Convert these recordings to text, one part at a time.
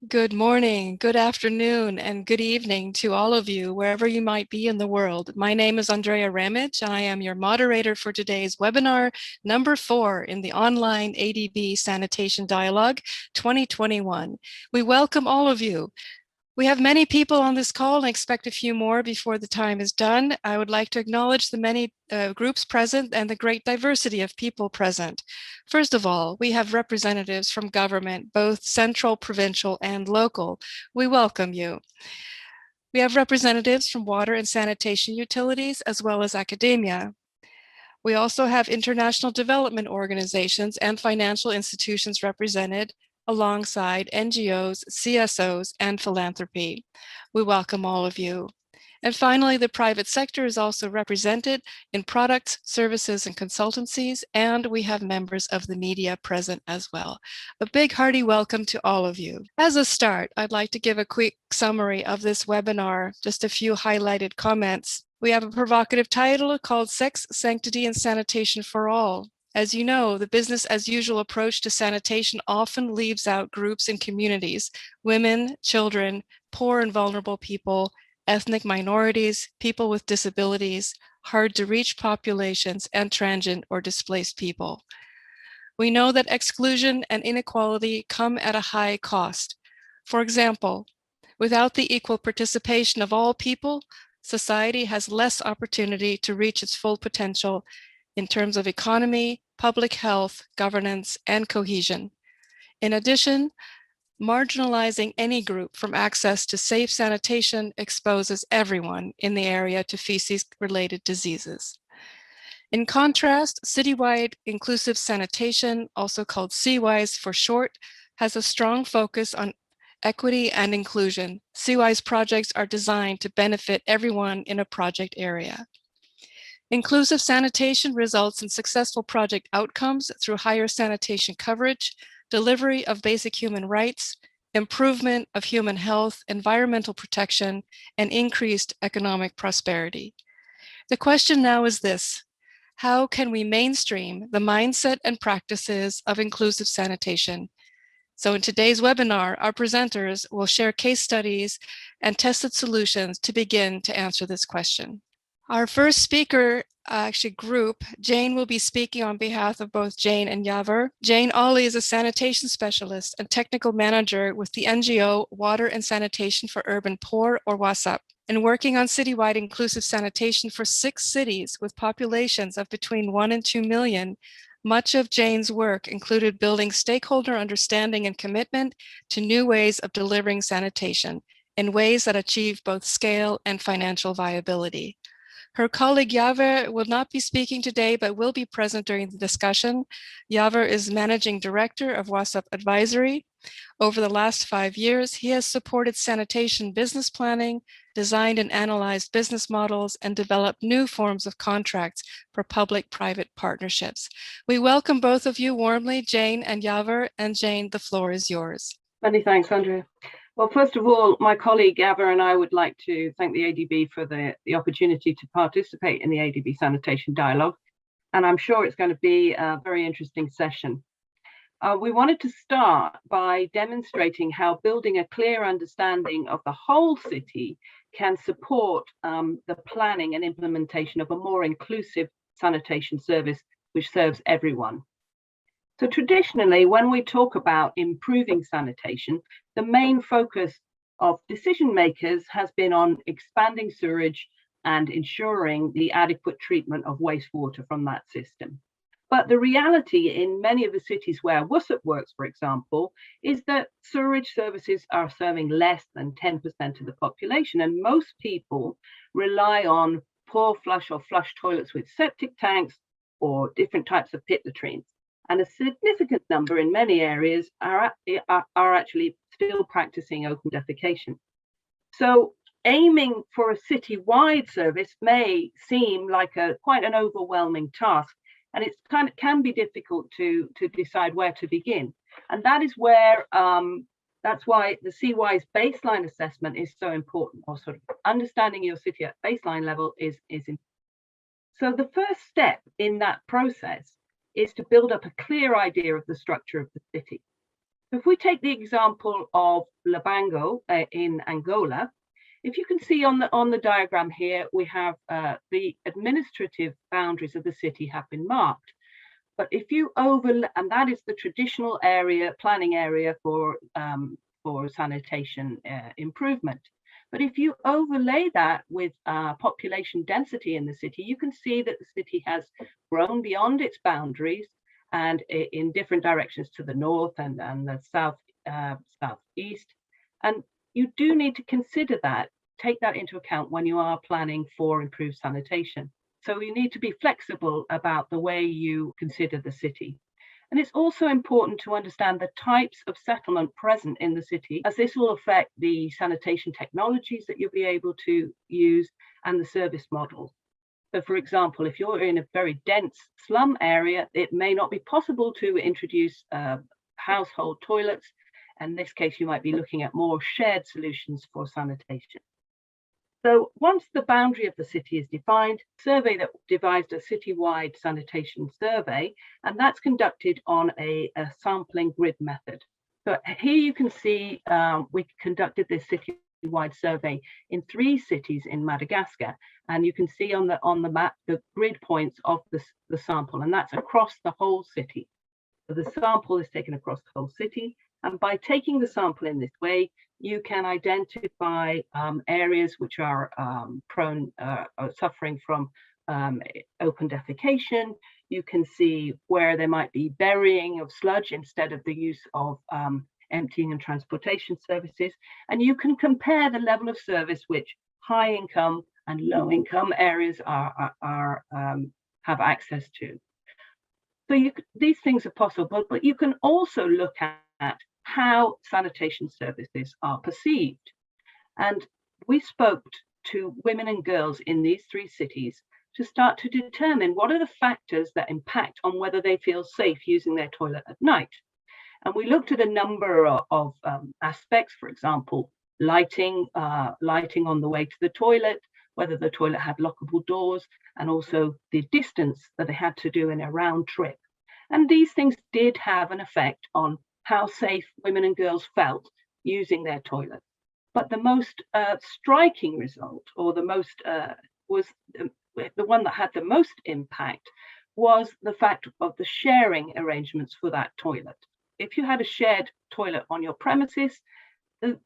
Good morning, good afternoon, and good evening to all of you, wherever you might be in the world. My name is Andrea Ramage. I am your moderator for today's webinar, number 4 in the online ADB Sanitation Dialogue 2021. We welcome all of you. We have many people on this call and expect a few more before the time is done. I would like to acknowledge the many groups present and the great diversity of people present. First of all, we have representatives from government, both central, provincial, and local. We welcome you. We have representatives from water and sanitation utilities, as well as academia. We also have international development organizations and financial institutions represented, alongside NGOs, CSOs, and philanthropy. We welcome all of you. And finally, the private sector is also represented in products, services, and consultancies, and we have members of the media present as well. A big hearty welcome to all of you. As a start, I'd like to give a quick summary of this webinar, just a few highlighted comments. We have a provocative title called Sex, Sanctity, and Sanitation for All. As you know, the business as usual approach to sanitation often leaves out groups and communities: women, children, poor and vulnerable people, ethnic minorities, people with disabilities, hard to reach populations, and transient or displaced people. We know that exclusion and inequality come at a high cost. For example, without the equal participation of all people, society has less opportunity to reach its full potential in terms of economy, public health, governance, and cohesion. In addition, marginalizing any group from access to safe sanitation exposes everyone in the area to feces-related diseases. In contrast, citywide inclusive sanitation, also called CWIS for short, has a strong focus on equity and inclusion. CWIS projects are designed to benefit everyone in a project area. Inclusive sanitation results in successful project outcomes through higher sanitation coverage, delivery of basic human rights, improvement of human health, environmental protection, and increased economic prosperity. The question now is this: how can we mainstream the mindset and practices of inclusive sanitation? So in today's webinar, our presenters will share case studies and tested solutions to begin to answer this question. Our first speaker group, Jane, will be speaking on behalf of both Jane and Yaver. Jane Olley is a sanitation specialist and technical manager with the NGO Water and Sanitation for Urban Poor, or WASUP, and working on citywide inclusive sanitation for 6 cities with populations of between 1 and 2 million. Much of Jane's work included building stakeholder understanding and commitment to new ways of delivering sanitation in ways that achieve both scale and financial viability. Her colleague Yaver will not be speaking today, but will be present during the discussion. Yaver is Managing Director of WASUP Advisory. Over the last 5 years, he has supported sanitation business planning, designed and analyzed business models, and developed new forms of contracts for public-private partnerships. We welcome both of you warmly, Jane and Yaver. And Jane, the floor is yours. Many thanks, Andrea. Well, first of all, my colleague Yaver and I would like to thank the ADB for the opportunity to participate in the ADB Sanitation Dialogue, and I'm sure it's going to be a very interesting session. We wanted to start by demonstrating how building a clear understanding of the whole city can support the planning and implementation of a more inclusive sanitation service which serves everyone. So traditionally, when we talk about improving sanitation, the main focus of decision makers has been on expanding sewerage and ensuring the adequate treatment of wastewater from that system. But the reality in many of the cities where WASUP works, for example, is that sewerage services are serving less than 10% of the population, and most people rely on pour flush or flush toilets with septic tanks or different types of pit latrines. And a significant number in many areas are actually still practicing open defecation. So aiming for a city-wide service may seem like quite an overwhelming task, and it can be difficult to decide where to begin. And that is where that's why the CWIS baseline assessment is so important, or sort of understanding your city at baseline level is important. So the first step in that process is to build up a clear idea of the structure of the city. If we take the example of Lubango in Angola, if you can see on the diagram here, we have the administrative boundaries of the city have been marked. But if you overlay, and that is the traditional area, planning area for sanitation improvement. But if you overlay that with population density in the city, you can see that the city has grown beyond its boundaries and in different directions to the north and the southeast. And you do need to consider that, take that into account when you are planning for improved sanitation. So you need to be flexible about the way you consider the city. And it's also important to understand the types of settlement present in the city, as this will affect the sanitation technologies that you'll be able to use and the service models. So for example, if you're in a very dense slum area, it may not be possible to introduce household toilets. In this case, you might be looking at more shared solutions for sanitation. So once the boundary of the city is defined, survey that devised a citywide sanitation survey, and that's conducted on a sampling grid method. So here you can see we conducted this citywide survey in 3 cities in Madagascar, and you can see on the map the grid points of the sample, and that's across the whole city. So the sample is taken across the whole city, and by taking the sample in this way, you can identify areas which are prone suffering from open defecation. You can see where there might be burying of sludge instead of the use of emptying and transportation services. And you can compare the level of service which high income and low income areas have access to. So these things are possible, but you can also look at how sanitation services are perceived. And we spoke to women and girls in these 3 cities to start to determine what are the factors that impact on whether they feel safe using their toilet at night. And we looked at a number of aspects, for example, lighting on the way to the toilet, whether the toilet had lockable doors, and also the distance that they had to do in a round trip. And these things did have an effect on how safe women and girls felt using their toilet. But the most striking result, or the most was the one that had the most impact, was the fact of the sharing arrangements for that toilet. If you had a shared toilet on your premises, the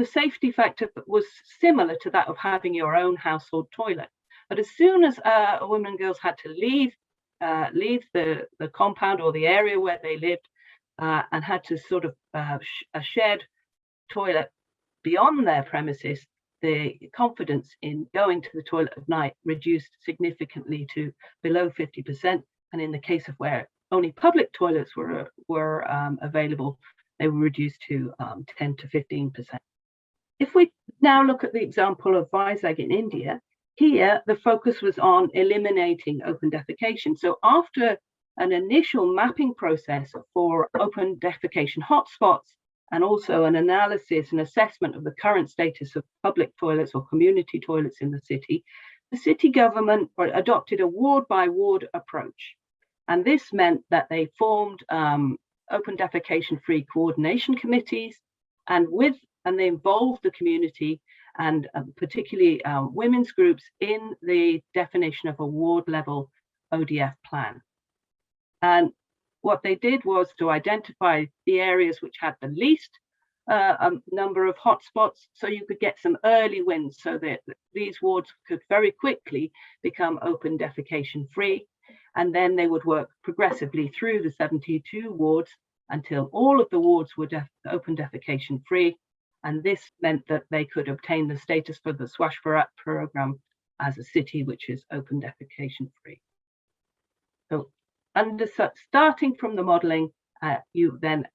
safety factor was similar to that of having your own household toilet. But as soon as women and girls had to leave the compound or the area where they lived and had to sort of a shared toilet beyond their premises, the confidence in going to the toilet at night reduced significantly to below 50%. And in the case of where only public toilets were available, they were reduced to 10 to 15%. If we now look at the example of Vizag in India, here the focus was on eliminating open defecation. So after an initial mapping process for open defecation hotspots, and also an analysis and assessment of the current status of public toilets or community toilets in the city government adopted a ward-by-ward approach. And this meant that they formed open defecation-free coordination committees, and they involved the community and particularly women's groups in the definition of a ward-level ODF plan. And what they did was to identify the areas which had the least number of hotspots, so you could get some early wins so that these wards could very quickly become open defecation free. And then they would work progressively through the 72 wards until all of the wards were open defecation free. And this meant that they could obtain the status for the Swachh Bharat program as a city which is open defecation free. So starting from the modeling, you then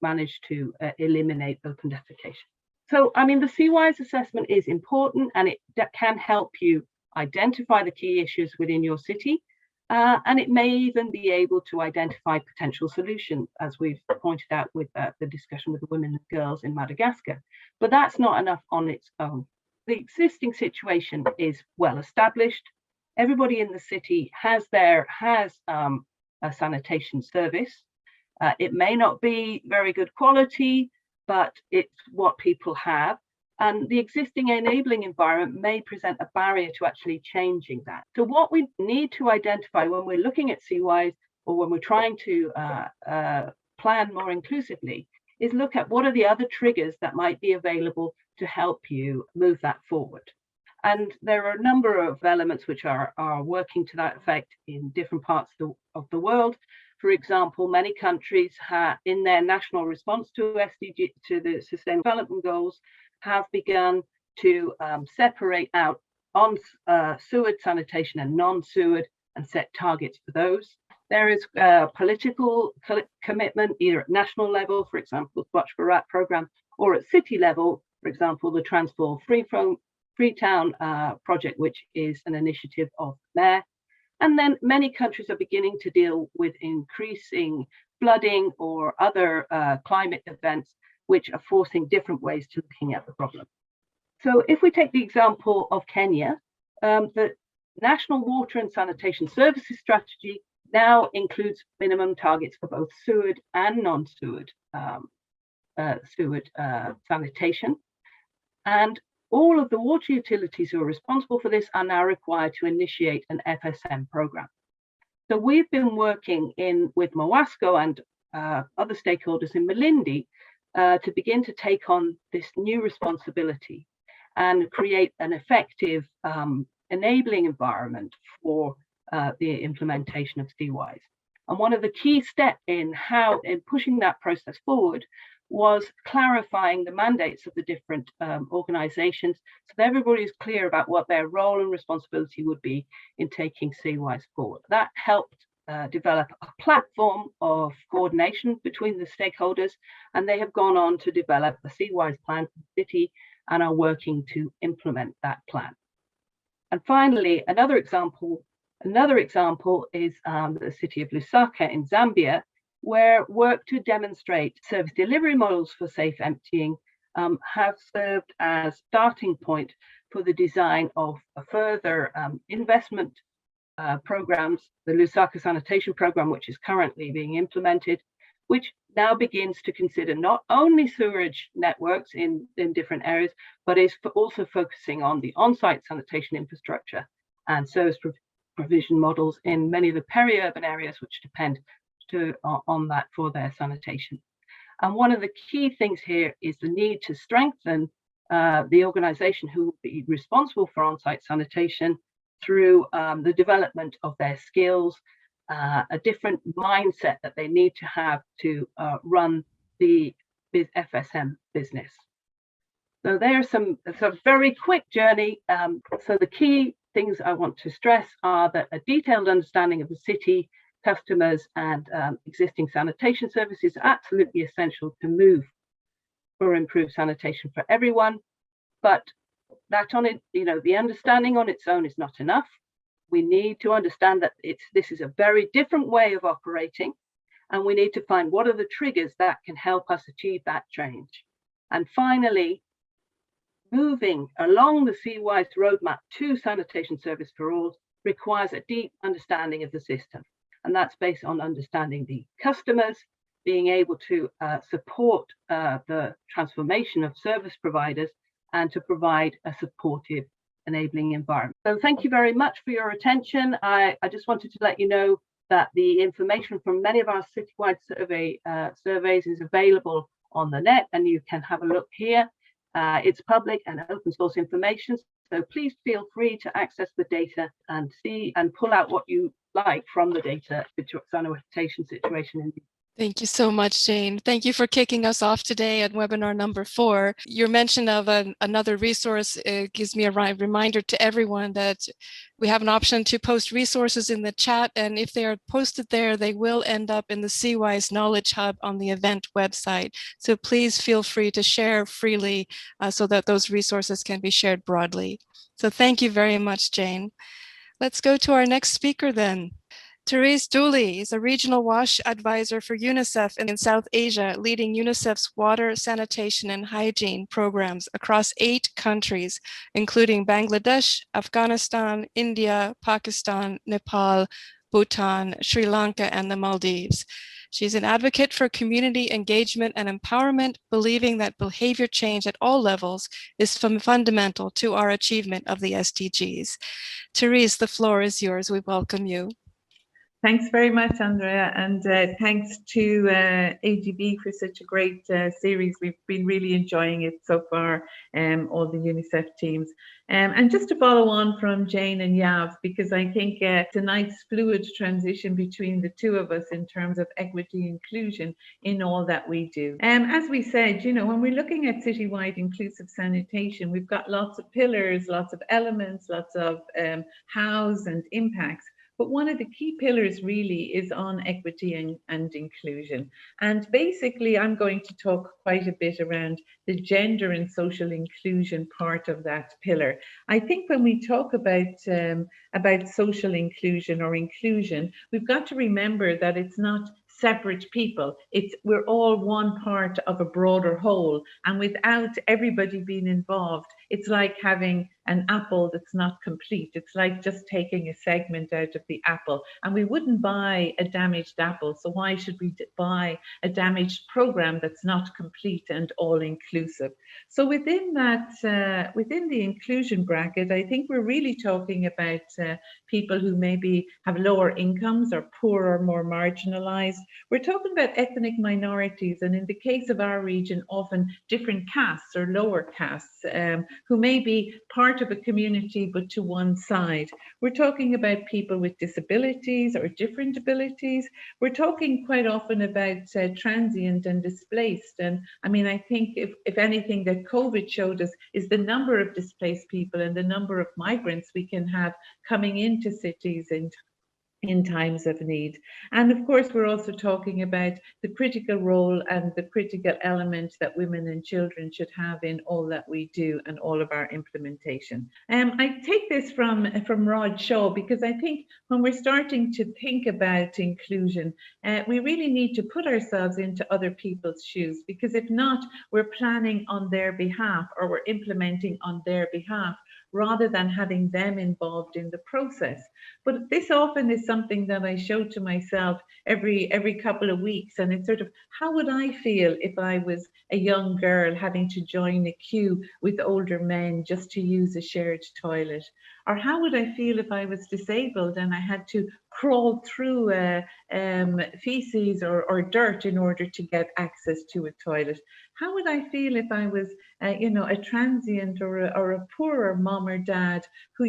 manage to eliminate open defecation. So, I mean, the CWIS assessment is important, and it can help you identify the key issues within your city, and it may even be able to identify potential solutions, as we've pointed out with the discussion with the women and girls in Madagascar. But that's not enough on its own. The existing situation is well established. Everybody in the city has a sanitation service. It may not be very good quality, but it's what people have. And the existing enabling environment may present a barrier to actually changing that. So what we need to identify when we're looking at CWIS, or when we're trying to plan more inclusively, is look at what are the other triggers that might be available to help you move that forward. And there are a number of elements which are working to that effect in different parts of the world. For example, many countries have, in their national response to SDG, to the Sustainable Development Goals, have begun to separate out on sewered sanitation and non-sewered and set targets for those. There is political commitment either at national level, for example, the Swachh Bharat program, or at city level, for example, the Transform Freetown project, which is an initiative of the mayor. And then many countries are beginning to deal with increasing flooding or other climate events, which are forcing different ways to looking at the problem. So if we take the example of Kenya, the National Water and Sanitation Services Strategy now includes minimum targets for both sewered and non-sewered sanitation. And all of the water utilities who are responsible for this are now required to initiate an FSM program. So we've been working with Mawasco and other stakeholders in Malindi to begin to take on this new responsibility and create an effective enabling environment for the implementation of CWIS. And one of the key steps in pushing that process forward was clarifying the mandates of the different organizations so that everybody is clear about what their role and responsibility would be in taking CWIS forward. That helped develop a platform of coordination between the stakeholders, and they have gone on to develop a CWIS plan for the city and are working to implement that plan. And finally, another example is the city of Lusaka in Zambia, where work to demonstrate service delivery models for safe emptying have served as starting point for the design of a further investment programs, the Lusaka Sanitation Program, which is currently being implemented, which now begins to consider not only sewerage networks in different areas, but is also focusing on the on-site sanitation infrastructure and service provision models in many of the peri-urban areas which depend on that for their sanitation. And one of the key things here is the need to strengthen the organization who will be responsible for on-site sanitation through the development of their skills, a different mindset that they need to have to run the FSM business. So there's a very quick journey. So the key things I want to stress are that a detailed understanding of the city, customers, and existing sanitation services is absolutely essential to move for improved sanitation for everyone. But that on it, the understanding on its own is not enough. We need to understand that this is a very different way of operating, and we need to find what are the triggers that can help us achieve that change. And finally, moving along the CWIS roadmap to sanitation service for all requires a deep understanding of the system. And that's based on understanding the customers, being able to support the transformation of service providers, and to provide a supportive enabling environment. So thank you very much for your attention. I just wanted to let you know that the information from many of our citywide surveys is available on the net, and you can have a look here. It's public and open source information, so please feel free to access the data and see and pull out what you like from the data sanitation situation. Thank you so much, Jane. Thank you for kicking us off today at webinar number 4. Your mention of another resource gives me a reminder to everyone that we have an option to post resources in the chat, and if they are posted there, they will end up in the CWIS Knowledge Hub on the event website. So please feel free to share freely so that those resources can be shared broadly. So thank you very much, Jane. Let's go to our next speaker then. Thérèse Dooley is a regional WASH advisor for UNICEF in South Asia, leading UNICEF's water, sanitation, and hygiene programs across 8 countries, including Bangladesh, Afghanistan, India, Pakistan, Nepal, Bhutan, Sri Lanka, and the Maldives. She's an advocate for community engagement and empowerment, believing that behavior change at all levels is fundamental to our achievement of the SDGs. Thérèse, the floor is yours. We welcome you. Thanks very much, Andrea, and thanks to ADB for such a great series. We've been really enjoying it so far, all the UNICEF teams. And just to follow on from Jane and Yav, because I think tonight's fluid transition between the two of us in terms of equity inclusion in all that we do. As we said, you know, when we're looking at citywide inclusive sanitation, we've got lots of pillars, lots of elements, lots of hows and impacts. But one of the key pillars really is on equity and inclusion. And basically, I'm going to talk quite a bit around the gender and social inclusion part of that pillar. I think when we talk about social inclusion or inclusion, we've got to remember that it's not separate people. We're all one part of a broader whole. And without everybody being involved, it's like having an apple that's not complete. It's like just taking a segment out of the apple. And we wouldn't buy a damaged apple. So why should we buy a damaged program that's not complete and all inclusive? So within that, within the inclusion bracket, I think we're really talking about people who maybe have lower incomes or poor or more marginalized. We're talking about ethnic minorities, and in the case of our region, often different castes or lower castes who may be part of a community but to one side. We're talking about people with disabilities or different abilities. We're talking quite often about transient and displaced. And I mean, I think if anything that COVID showed us is the number of displaced people and the number of migrants we can have coming into cities and in times of need. And of course, we're also talking about the critical role and the critical element that women and children should have in all that we do and all of our implementation. I take this from Rod Shaw, because I think when we're starting to think about inclusion, we really need to put ourselves into other people's shoes, because if not, we're planning on their behalf or we're implementing on their behalf rather than having them involved in the process. But this often is something that I show to myself every couple of weeks, and it's sort of, how would I feel if I was a young girl having to join a queue with older men just to use a shared toilet? Or how would I feel if I was disabled and I had to crawl through feces or dirt in order to get access to a toilet? How would I feel if I was, a transient or a poorer mom or dad who,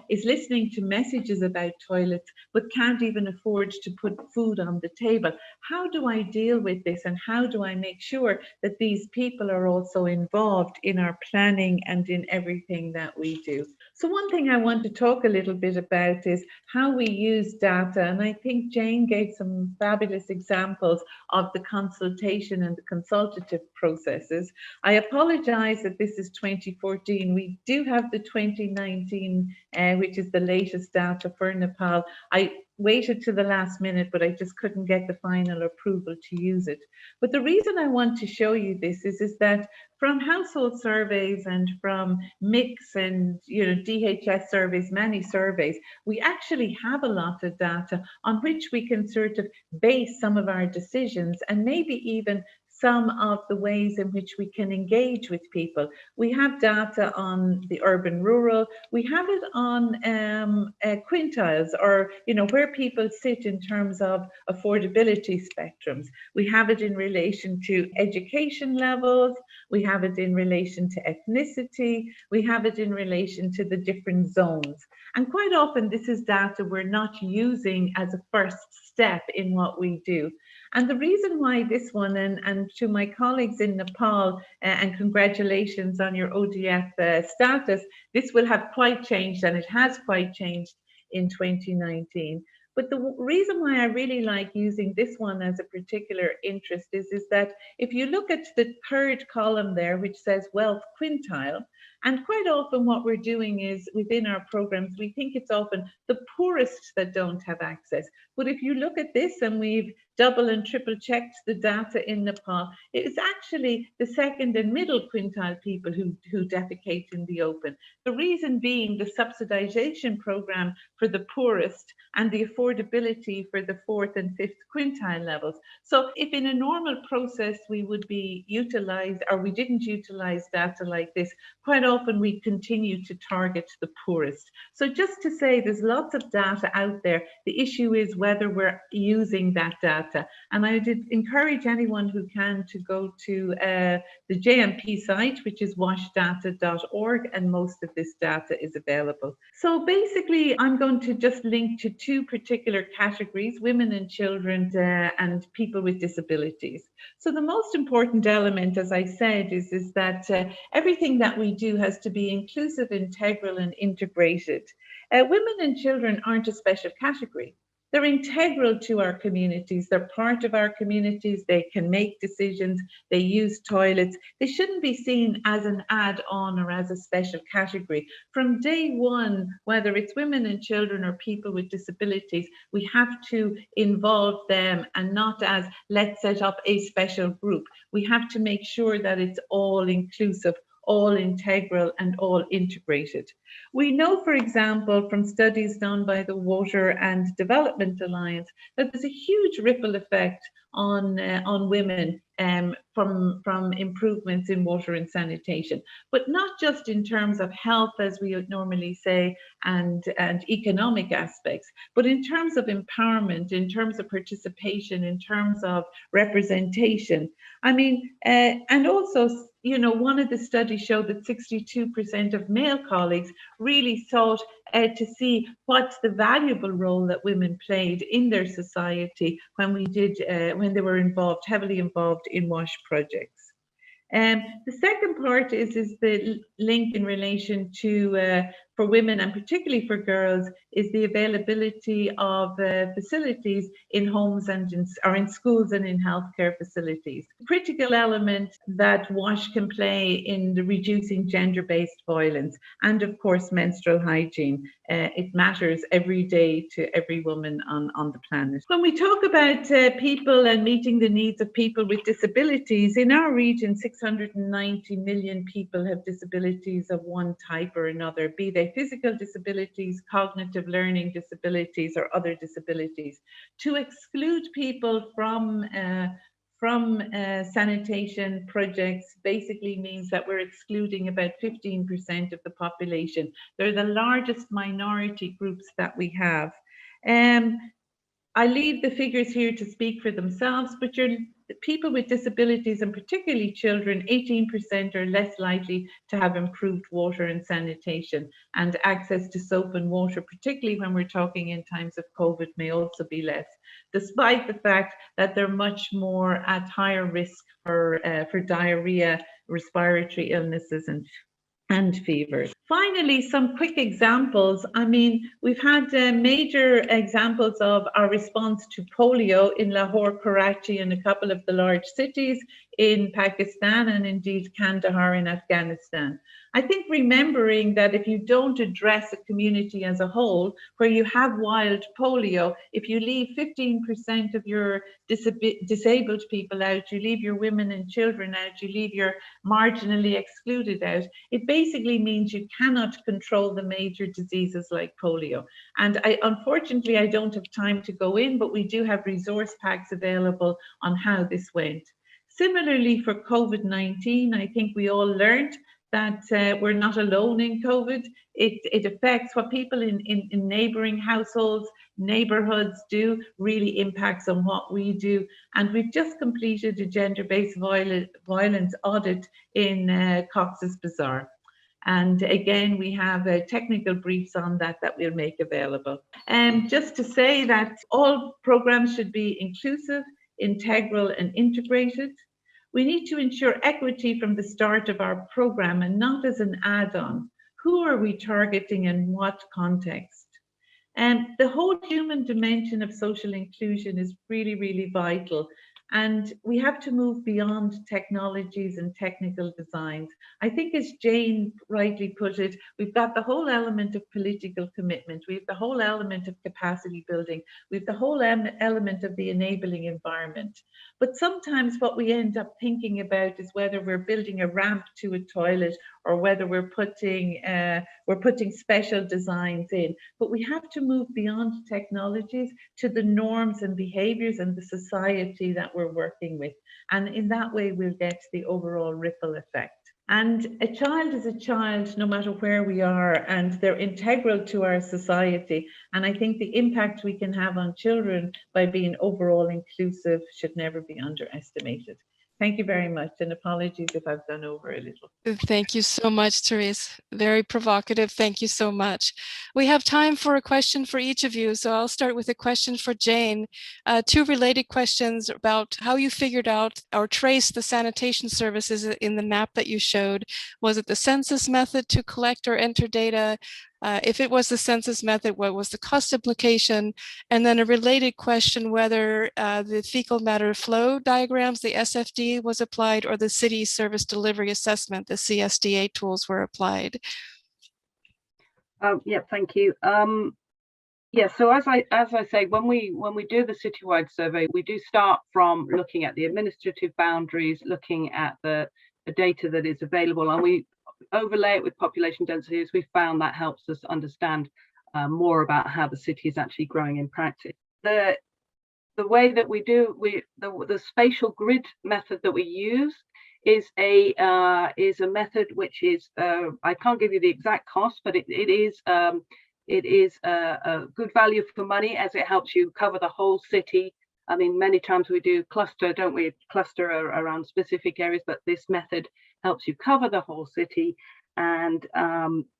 is listening to messages about toilets but can't even afford to put food on the table? How do I deal with this, and how do I make sure that these people are also involved in our planning and in everything that we do? So one thing I want to talk a little bit about is how we use data, and I think Jane gave some fabulous examples of the consultation and the consultative processes. I apologize that this is 2014. We do have the 2019, which is the latest data for Nepal. I waited to the last minute, but I just couldn't get the final approval to use it. But the reason I want to show you this is that from household surveys and from MICS and DHS surveys, many surveys, we actually have a lot of data on which we can sort of base some of our decisions, and maybe even some of the ways in which we can engage with people. We have data on the urban-rural. We have it on quintiles, or where people sit in terms of affordability spectrums. We have it in relation to education levels. We have it in relation to ethnicity. We have it in relation to the different zones. And quite often, this is data we're not using as a first step in what we do. And the reason why this one, and to my colleagues in Nepal, and congratulations on your ODF status, this will have quite changed, and it has quite changed in 2019. But the reason why I really like using this one as a particular interest is that if you look at the third column there, which says wealth quintile, and quite often what we're doing is within our programs, we think it's often the poorest that don't have access. But if you look at this, and we've double and triple checked the data in Nepal. It is actually the second and middle quintile people who defecate in the open. The reason being the subsidization program for the poorest and the affordability for the fourth and fifth quintile levels. So if in a normal process we would be utilized, or we didn't utilize data like this, quite often we continue to target the poorest. So just to say, there's lots of data out there. The issue is whether we're using that data. And I did encourage anyone who can to go to the JMP site, which is washdata.org, and most of this data is available. So basically, I'm going to just link to two particular categories: women and children and people with disabilities. So the most important element, as I said, is that everything that we do has to be inclusive, integral, and integrated. Women and children aren't a special category. They're integral to our communities. They're part of our communities. They can make decisions. They use toilets. They shouldn't be seen as an add-on or as a special category. From day one, whether it's women and children or people with disabilities, we have to involve them, and not as, let's set up a special group. We have to make sure that it's all inclusive, all integral, and all integrated. We know, for example, from studies done by the Water and Development Alliance, that there's a huge ripple effect on women from improvements in water and sanitation, but not just in terms of health, as we would normally say, and economic aspects, but in terms of empowerment, in terms of participation, in terms of representation. I mean, and also, you know, one of the studies showed that 62% of male colleagues really sought to see what's the valuable role that women played in their society when when they were heavily involved in WASH projects. The second part is the link in relation to, for women and particularly for girls, is the availability of facilities in homes and in schools and in healthcare facilities. A critical element that WASH can play in the reducing gender-based violence, and of course menstrual hygiene. It matters every day to every woman on the planet. When we talk about people and meeting the needs of people with disabilities, in our region 690 million people have disabilities of one type or another, be they physical disabilities, cognitive learning disabilities, or other disabilities. To exclude people from sanitation projects basically means that we're excluding about 15% of the population. They're the largest minority groups that we have. I leave the figures here to speak for themselves, but people with disabilities, and particularly children, 18% are less likely to have improved water and sanitation, and access to soap and water, particularly when we're talking in times of COVID, may also be less, despite the fact that they're much more at higher risk for diarrhea, respiratory illnesses, and fevers. Finally, some quick examples. I mean, we've had major examples of our response to polio in Lahore, Karachi, and a couple of the large cities in Pakistan, and indeed Kandahar in Afghanistan. I think remembering that if you don't address a community as a whole, where you have wild polio, if you leave 15% of your disabled people out, you leave your women and children out, you leave your marginally excluded out, it basically means you cannot control the major diseases like polio. And unfortunately, I don't have time to go in, but we do have resource packs available on how this went. Similarly, for COVID-19, I think we all learned that we're not alone in COVID. It affects what people in neighboring households, neighborhoods do, really impacts on what we do. And we've just completed a gender-based violence audit in Cox's Bazar. And again, we have technical briefs on that we'll make available. And just to say that all programs should be inclusive, integral, and integrated. We need to ensure equity from the start of our program and not as an add-on. Who are we targeting and what context? And the whole human dimension of social inclusion is really, really vital. And we have to move beyond technologies and technical designs. I think, as Jane rightly put it, we've got the whole element of political commitment, we have the whole element of capacity building, we have the whole element of the enabling environment. But sometimes what we end up thinking about is whether we're building a ramp to a toilet or whether we're putting special designs in. But we have to move beyond technologies to the norms and behaviors and the society that we're working with. And in that way, we'll get the overall ripple effect. And a child is a child, no matter where we are, and they're integral to our society. And I think the impact we can have on children by being overall inclusive should never be underestimated. Thank you very much, and apologies if I've gone over a little. Thank you so much, Thérèse. Very provocative. Thank you so much. We have time for a question for each of you. So I'll start with a question for Jane. Two related questions about how you figured out or traced the sanitation services in the map that you showed. Was it the census method to collect or enter data? If it was the census method, what was the cost implication? And then a related question, whether the fecal matter flow diagrams, the SFD, was applied, or the city service delivery assessment, the CSDA tools, were applied. Yeah, thank you. Yeah, so as I say, when we do the citywide survey, we do start from looking at the administrative boundaries, looking at the data that is available, and we overlay it with population density. As we found, that helps us understand more about how the city is actually growing in practice. The way that we do the spatial grid method that we use is a method which is I can't give you the exact cost, but it is a good value for money, as it helps you cover the whole city. I mean, many times we do cluster, don't we? Cluster around specific areas, but this method helps you cover the whole city. And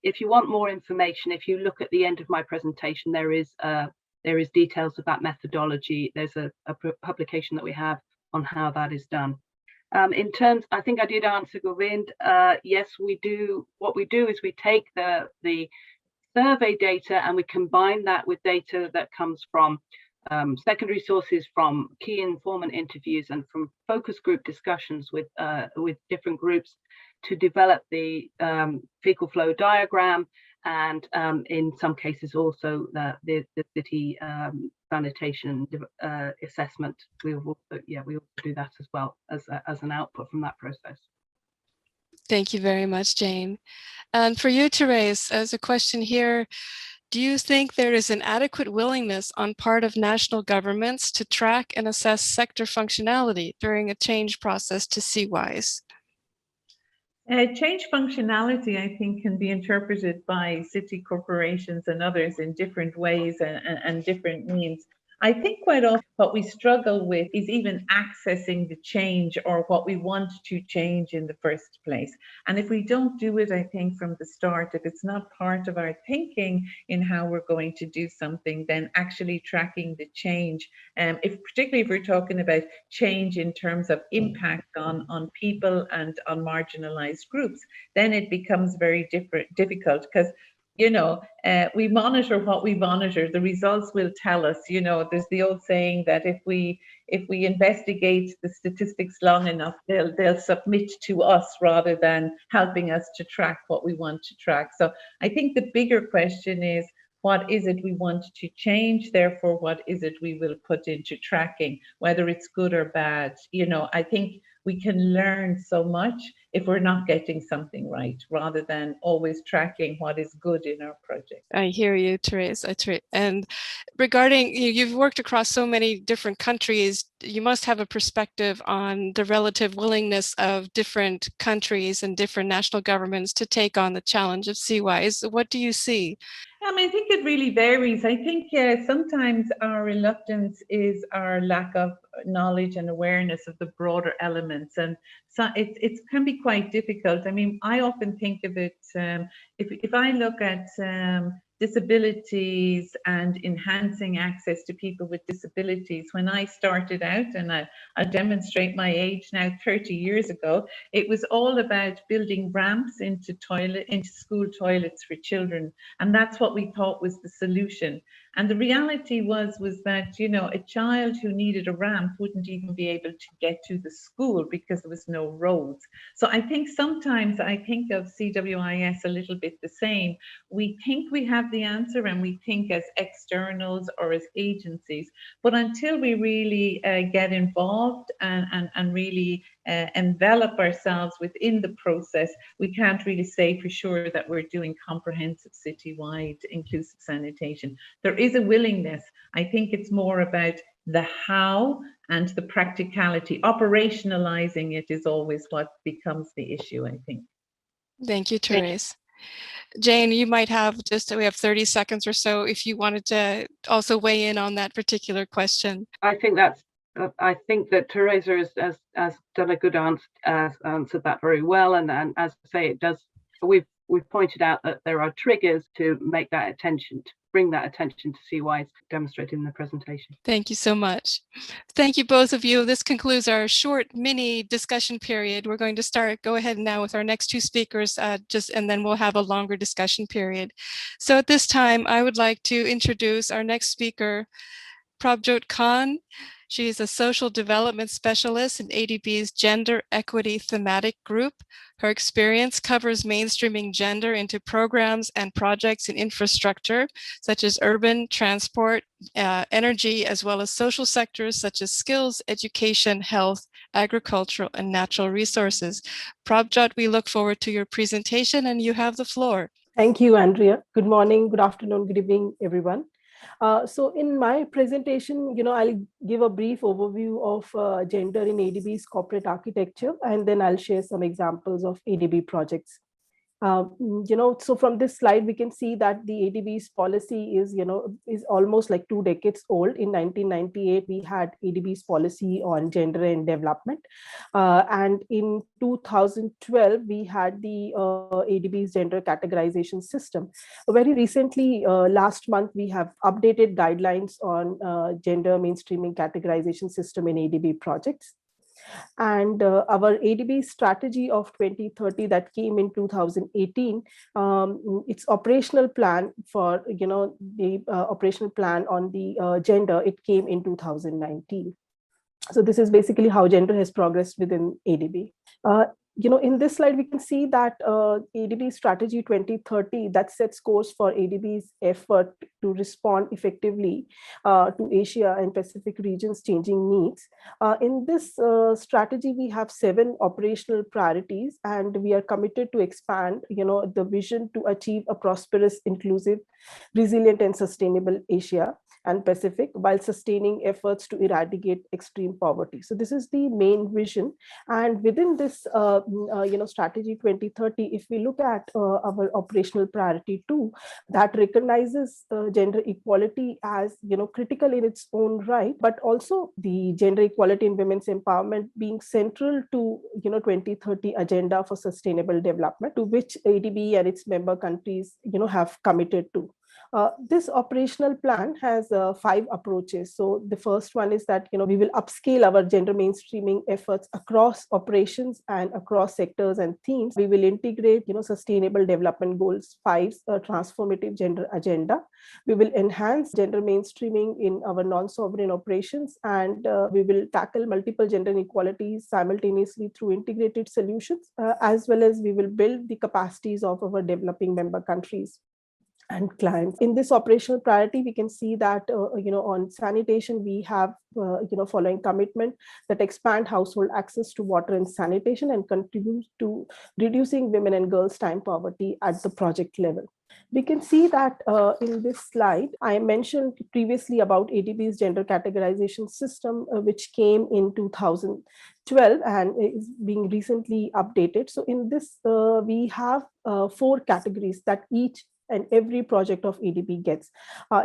if you want more information, if you look at the end of my presentation, there is details of that methodology. There's a publication that we have on how that is done. In terms, I think I did answer Govind. Yes, we do. What we do is we take the survey data and we combine that with data that comes from secondary sources, from key informant interviews, and from focus group discussions with different groups to develop the fecal flow diagram, and in some cases also the city sanitation assessment. We also do that as well as an output from that process. Thank you very much, Jane. And for you, Thérèse, as a question here, do you think there is an adequate willingness on part of national governments to track and assess sector functionality during a change process to CWIS? Change functionality, I think, can be interpreted by city corporations and others in different ways and different means. I think quite often what we struggle with is even accessing the change or what we want to change in the first place. And if we don't do it, I think from the start, if it's not part of our thinking in how we're going to do something, then actually tracking the change, particularly if we're talking about change in terms of impact on people and on marginalized groups, then it becomes very difficult, because we monitor what we monitor. The results will tell us. There's the old saying that if we investigate the statistics long enough, they'll submit to us rather than helping us to track what we want to track. So I think the bigger question is, what is it we want to change? Therefore, what is it we will put into tracking, whether it's good or bad? I think we can learn so much if we're not getting something right, rather than always tracking what is good in our project. I hear you, Thérèse. And regarding, you've worked across so many different countries, you must have a perspective on the relative willingness of different countries and different national governments to take on the challenge of CWIS. What do you see? I think it really varies. I think sometimes our reluctance is our lack of knowledge and awareness of the broader elements, and so it can be quite difficult. I mean, I often think of it, if I look at disabilities and enhancing access to people with disabilities. When I started out, and I'll demonstrate my age now, 30 years ago, it was all about building ramps into school toilets for children. And that's what we thought was the solution. And the reality was that, you know, a child who needed a ramp wouldn't even be able to get to the school because there was no roads. So I think sometimes I think of CWIS a little bit the same. We think we have the answer, and we think as externals or as agencies, but until we really get involved and really envelop ourselves within the process, we can't really say for sure that we're doing comprehensive citywide inclusive sanitation. There is a willingness. I think it's more about the how and the practicality. Operationalizing it is always what becomes the issue, I think. Thank you, Thérèse. Jane, you might have we have 30 seconds or so if you wanted to also weigh in on that particular question. I think that Thérèse has done a good answered that very well, and as I say, it does. We've pointed out that there are triggers to make that attention, to bring that attention to CWIS demonstrated in the presentation. Thank you so much. Thank you, both of you. This concludes our short mini discussion period. We're going to go ahead now with our next two speakers, and then we'll have a longer discussion period. So at this time, I would like to introduce our next speaker, Prabhjot Khan. She is a social development specialist in ADB's Gender Equity Thematic Group. Her experience covers mainstreaming gender into programs and projects in infrastructure, such as urban, transport, energy, as well as social sectors such as skills, education, health, agricultural, and natural resources. Prabhjot, we look forward to your presentation, and you have the floor. Thank you, Andrea. Good morning, good afternoon, good evening, everyone. So in my presentation, I'll give a brief overview of gender in ADB's corporate architecture, and then I'll share some examples of ADB projects. So from this slide, we can see that the ADB's policy is almost like 2 decades old. In 1998, we had ADB's policy on gender and development. And in 2012, we had the ADB's gender categorization system. Very recently, last month, we have updated guidelines on gender mainstreaming categorization system in ADB projects. And our ADB strategy of 2030 that came in 2018, its operational plan for the operational plan on the gender, it came in 2019. So this is basically how gender has progressed within ADB. In this slide, we can see that ADB strategy 2030 that sets course for ADB's effort to respond effectively to Asia and Pacific regions' changing needs. In this strategy, we have 7 operational priorities, and we are committed to expand, the vision to achieve a prosperous, inclusive, resilient, and sustainable Asia and Pacific while sustaining efforts to eradicate extreme poverty. So this is the main vision. And within this, strategy 2030, if we look at our operational priority 2, that recognizes gender equality as, critical in its own right, but also the gender equality and women's empowerment being central to, 2030 agenda for sustainable development, to which ADB and its member countries, have committed to. This operational plan has 5 approaches. So the first one is that we will upscale our gender mainstreaming efforts across operations and across sectors and themes. We will integrate sustainable development goals 5's transformative gender agenda. We will enhance gender mainstreaming in our non-sovereign operations, and we will tackle multiple gender inequalities simultaneously through integrated solutions, as well as we will build the capacities of our developing member countries and clients. In this operational priority, we can see that on sanitation, we have following commitment that expand household access to water and sanitation and contribute to reducing women and girls' time poverty at the project level. We can see that in this slide, I mentioned previously about ADB's gender categorization system, which came in 2012 and is being recently updated. So in this, we have 4 categories that each and every project of ADB gets.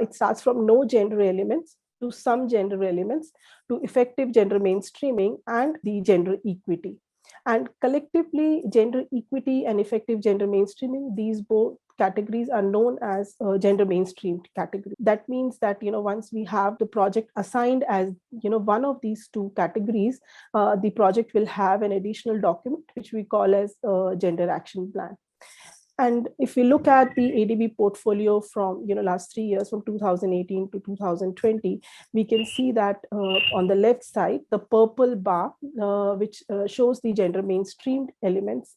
It starts from no gender elements to some gender elements to effective gender mainstreaming and the gender equity. And collectively, gender equity and effective gender mainstreaming, these both categories are known as gender mainstreamed category. That means that once we have the project assigned as one of these 2 categories, the project will have an additional document which we call as gender action plan. And if we look at the ADB portfolio from last 3 years, from 2018 to 2020, we can see that on the left side, the purple bar, which shows the gender mainstreamed elements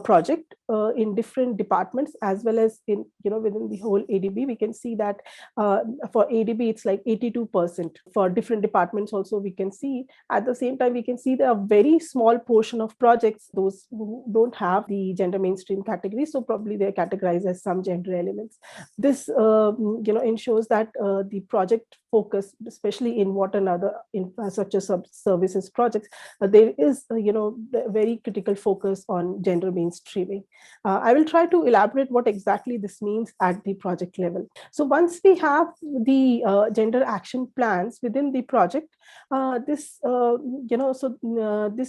project in different departments, as well as in within the whole ADB. We can see that for ADB it's like 82%. For different departments also we can see. At the same time, we can see there are very small portion of projects, those who don't have the gender mainstream category, so probably they're categorized as some gender elements. This ensures that the project focus, especially in water and other infrastructure services projects, there is very critical focus on gender mainstreaming. I will try to elaborate what exactly this means at the project level. So once we have the gender action plans within the project, this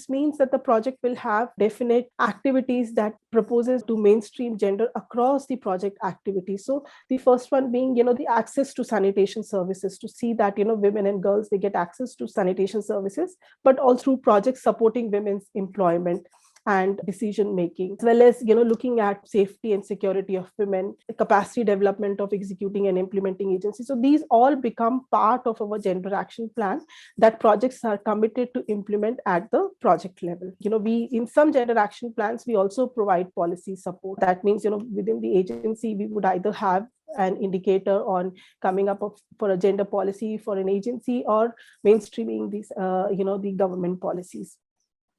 means that the project will have definite activities that proposes to mainstream gender across the project activities. So the first one being the access to sanitation services, to see that women and girls, they get access to sanitation services, but all through projects supporting women's employment and decision making, as well as looking at safety and security of women, capacity development of executing and implementing agencies. So these all become part of our gender action plan that projects are committed to implement at the project level. We, in some gender action plans, we also provide policy support. That means within the agency we would either have an indicator on coming up for a gender policy for an agency, or mainstreaming these the government policies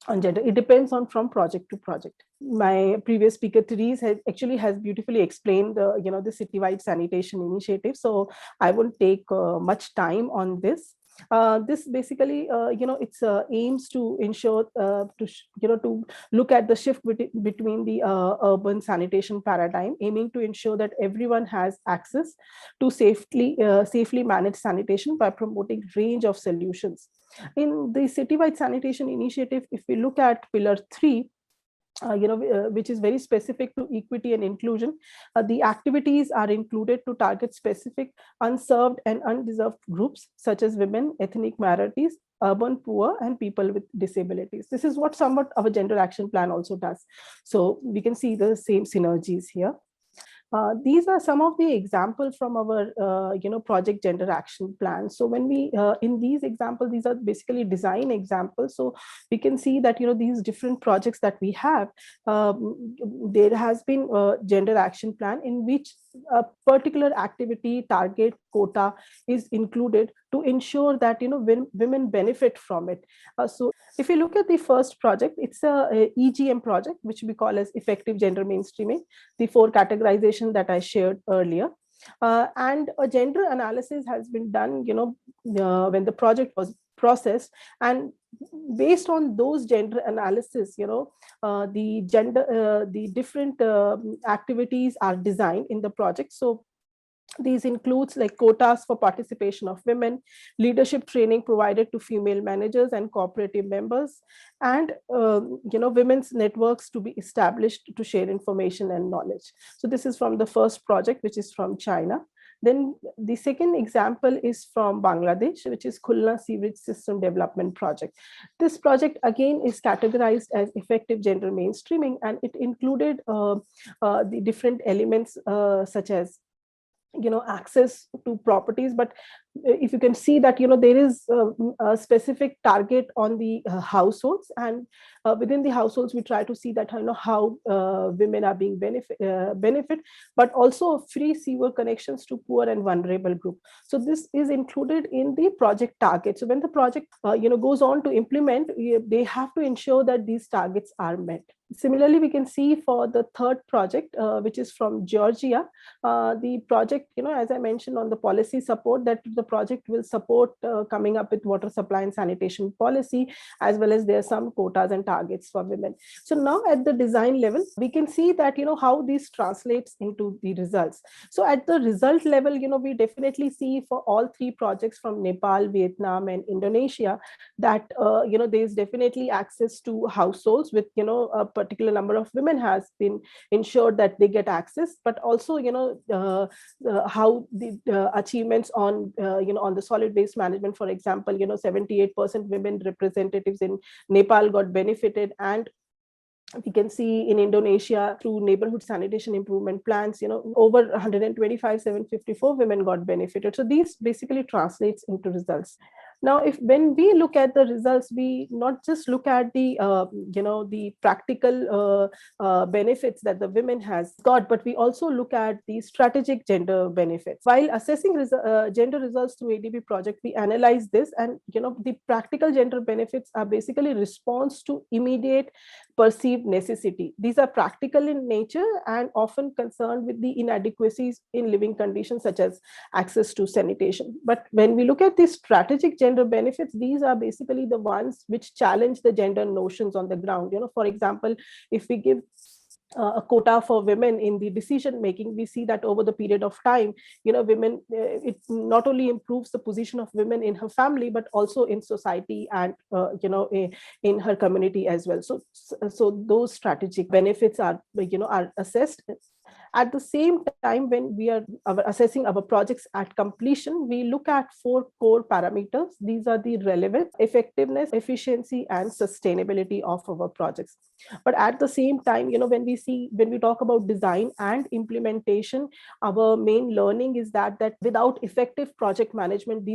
on gender. It depends on from project to project. My previous speaker, Thérèse, has beautifully explained the citywide sanitation initiative, so I won't take much time on this. This basically, it's aims to ensure to look at the shift between the urban sanitation paradigm, aiming to ensure that everyone has access to safely managed sanitation by promoting range of solutions. In the citywide sanitation initiative, if we look at pillar 3, which is very specific to equity and inclusion, the activities are included to target specific unserved and undeserved groups such as women, ethnic minorities, urban poor, and people with disabilities. This is what somewhat our gender action plan also does. So we can see the same synergies here. These are some of the examples from our project gender action plan. So when we in these examples, these are basically design examples. So we can see that these different projects that we have, there has been a gender action plan in which a particular activity, target, quota is included to ensure that women benefit from it. So if you look at the first project, it's a EGM project, which we call as effective gender mainstreaming, the 4 categorization that I shared earlier. And a gender analysis has been done when the project was processed, and based on those gender analysis, the different activities are designed in the project. So these includes like quotas for participation of women, leadership training provided to female managers and cooperative members, and women's networks to be established to share information and knowledge. So this is from the first project, which is from China. Then the second example is from Bangladesh, which is Khulna Sewerage System Development Project. This project again is categorized as effective gender mainstreaming, and it included the different elements such as access to properties. But if you can see that there is a specific target on the households, and within the households we try to see that how women are being benefit, but also free sewer connections to poor and vulnerable group. So this is included in the project target. So when the project goes on to implement, they have to ensure that these targets are met. Similarly, we can see for the third project, which is from Georgia, the project, as I mentioned on the policy support, that the project will support coming up with water supply and sanitation policy, as well as there are some quotas and targets for women. So now at the design level, we can see that, how this translates into the results. So at the result level, we definitely see for all 3 projects from Nepal, Vietnam, and Indonesia, that, there is definitely access to households with, a particular number of women has been ensured that they get access, but also, how the achievements on, on the solid waste management, for example, 78% women representatives in Nepal got benefited, and We can see in Indonesia through neighborhood sanitation improvement plans, over 125,754 women got benefited. So these basically translates into results. Now, when we look at the results, we not just look at the the practical benefits that the women has got, but we also look at the strategic gender benefits. While assessing gender results through ADB project, we analyze this, and the practical gender benefits are basically response to immediate perceived necessity. These are practical in nature and often concerned with the inadequacies in living conditions such as access to sanitation. But when we look at these strategic gender benefits, these are basically the ones which challenge the gender notions on the ground. For example, if we give a quota for women in the decision making, we see that over the period of time, women, it not only improves the position of women in her family, but also in society and in her community as well. So those strategic benefits are assessed. At the same time, when we are assessing our projects at completion, we look at 4 core parameters. These are the relevance, effectiveness, efficiency, and sustainability of our projects. But at the same time, when we talk about design and implementation, our main learning is that without effective project management,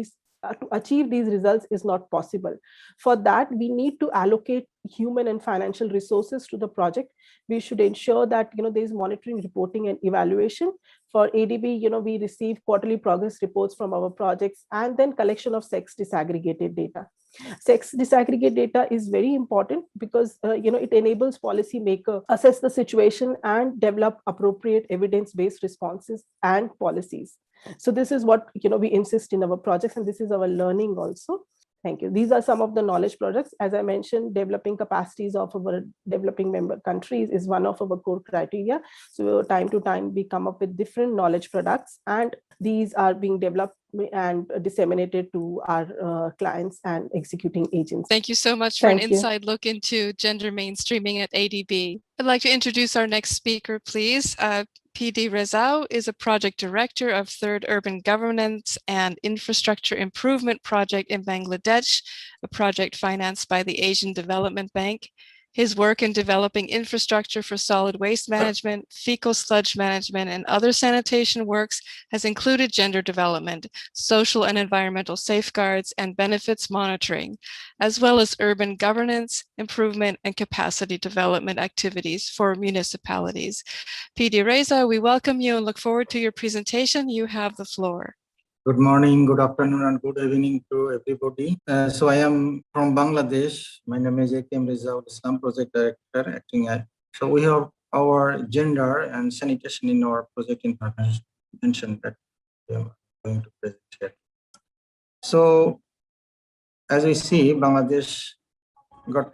to achieve these results is not possible. For that, we need to allocate human and financial resources to the project. We should ensure that there is monitoring, reporting, and evaluation. For ADB, we receive quarterly progress reports from our projects, and then collection of sex disaggregated data. Sex disaggregated data is very important because it enables policymakers assess the situation and develop appropriate evidence-based responses and policies. So this is what we insist in our projects, and this is our learning also. Thank you. These are some of the knowledge projects. As I mentioned, developing capacities of our developing member countries is one of our core criteria. So time to time, we come up with different knowledge products, and these are being developed and disseminated to our clients and executing agents. Thank you so much for an inside look into gender mainstreaming at ADB. I'd like to introduce our next speaker, please. PD Rezaul is a project director of Third Urban Governance and Infrastructure Improvement Project in Bangladesh, a project financed by the Asian Development Bank. His work in developing infrastructure for solid waste management, fecal sludge management, and other sanitation works has included gender development, social and environmental safeguards, and benefits monitoring, as well as urban governance, improvement, and capacity development activities for municipalities. PD Reza, we welcome you and look forward to your presentation. You have the floor. Good morning, good afternoon, and good evening to everybody. So I am from Bangladesh. My name is A.K.M. Rezaul, Islam Project Director, acting at. So we have our gender and sanitation in our project information that we are going to present here. So as we see, Bangladesh got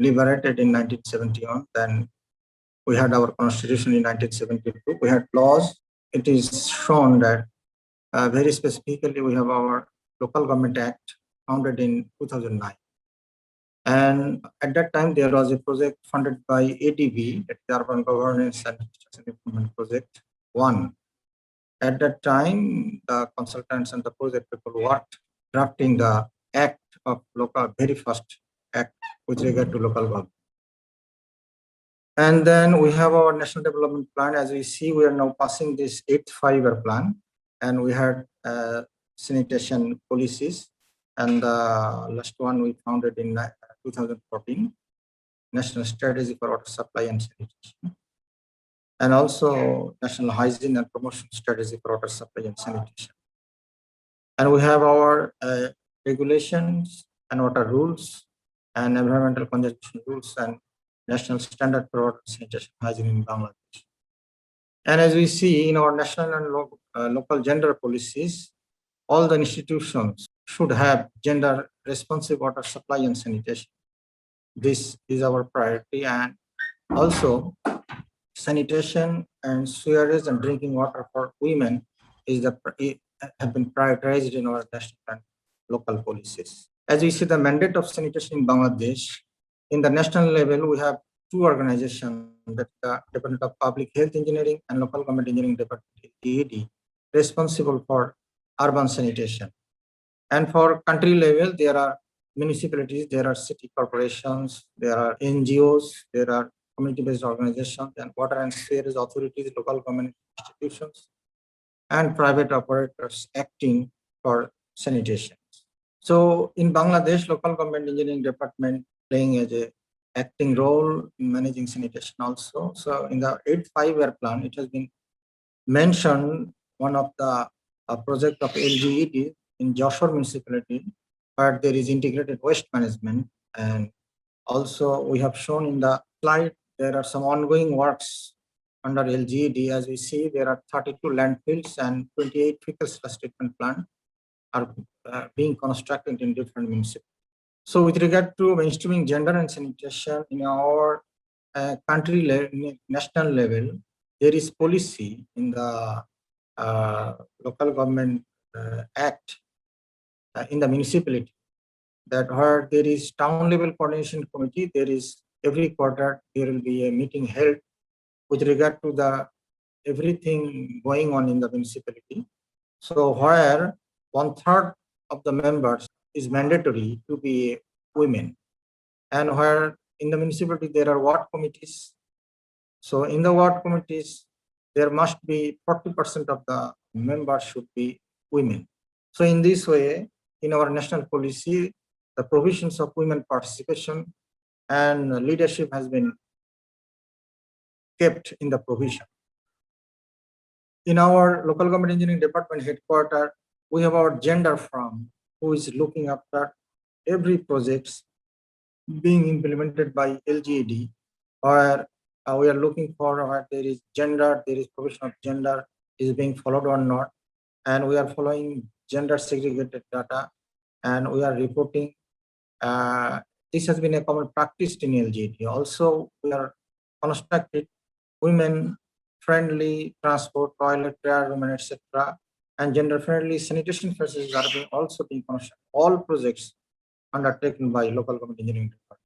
liberated in 1971. Then we had our constitution in 1972. We had laws. It is shown that very specifically, we have our Local Government Act founded in 2009. And at that time, there was a project funded by ADB, the Urban Governance and Infrastructure Improvement Project 1. At that time, the consultants and the project people worked drafting the act of very first act with regard to local government. And then we have our National Development Plan. As we see, we are now passing this 8th 5-year plan. And we had sanitation policies, and the last one we founded in 2014, National Strategy for Water Supply and Sanitation, and also National Hygiene and Promotion Strategy for Water Supply and Sanitation. And we have our regulations and water rules and environmental conservation rules and National Standard for Water Sanitation Hygiene in Bangladesh. And as we see in our national and local gender policies, all the institutions should have gender responsive water supply and sanitation. This is our priority, and also sanitation and sewerage and drinking water for women have been prioritized in our national and local policies. As we see the mandate of sanitation in Bangladesh, in the national level, we have 2 organizations, that the Department of Public Health Engineering and Local Government Engineering Department, DAD, responsible for urban sanitation. And for country level, there are municipalities, there are city corporations, there are NGOs, there are community-based organizations, and water and sewage authorities, local government institutions, and private operators acting for sanitation. So in Bangladesh, local government engineering department playing as a acting role in managing sanitation also. So in the 8-5-year plan, it has been mentioned one of the project of LGED in Joshua municipality, where there is integrated waste management. And also we have shown in the slide, there are some ongoing works under LGED. As we see, there are 32 landfills and 28 fecal sludge treatment plants are being constructed in different municipalities. So with regard to mainstreaming gender and sanitation in our national level, there is policy in the local government act in the municipality that where there is town level coordination committee, there is every quarter there will be a meeting held with regard to the everything going on in the municipality. So where 1/3 of the members is mandatory to be women, and where in the municipality there are ward committees. So in the ward committees, there must be 40% of the members should be women. So in this way, in our national policy, the provisions of women participation and leadership has been kept in the provision. In our local government engineering department headquarters, we have our gender firm who is looking after every project being implemented by LGED, where we are looking for where there is gender, there is provision of gender is being followed or not, and we are following gender segregated data, and we are reporting. This has been a common practice in LGED. Also, we are constructed women-friendly transport, toilet, prayer room, etc., and gender-friendly sanitation facilities are also being constructed. All projects undertaken by local government engineering department.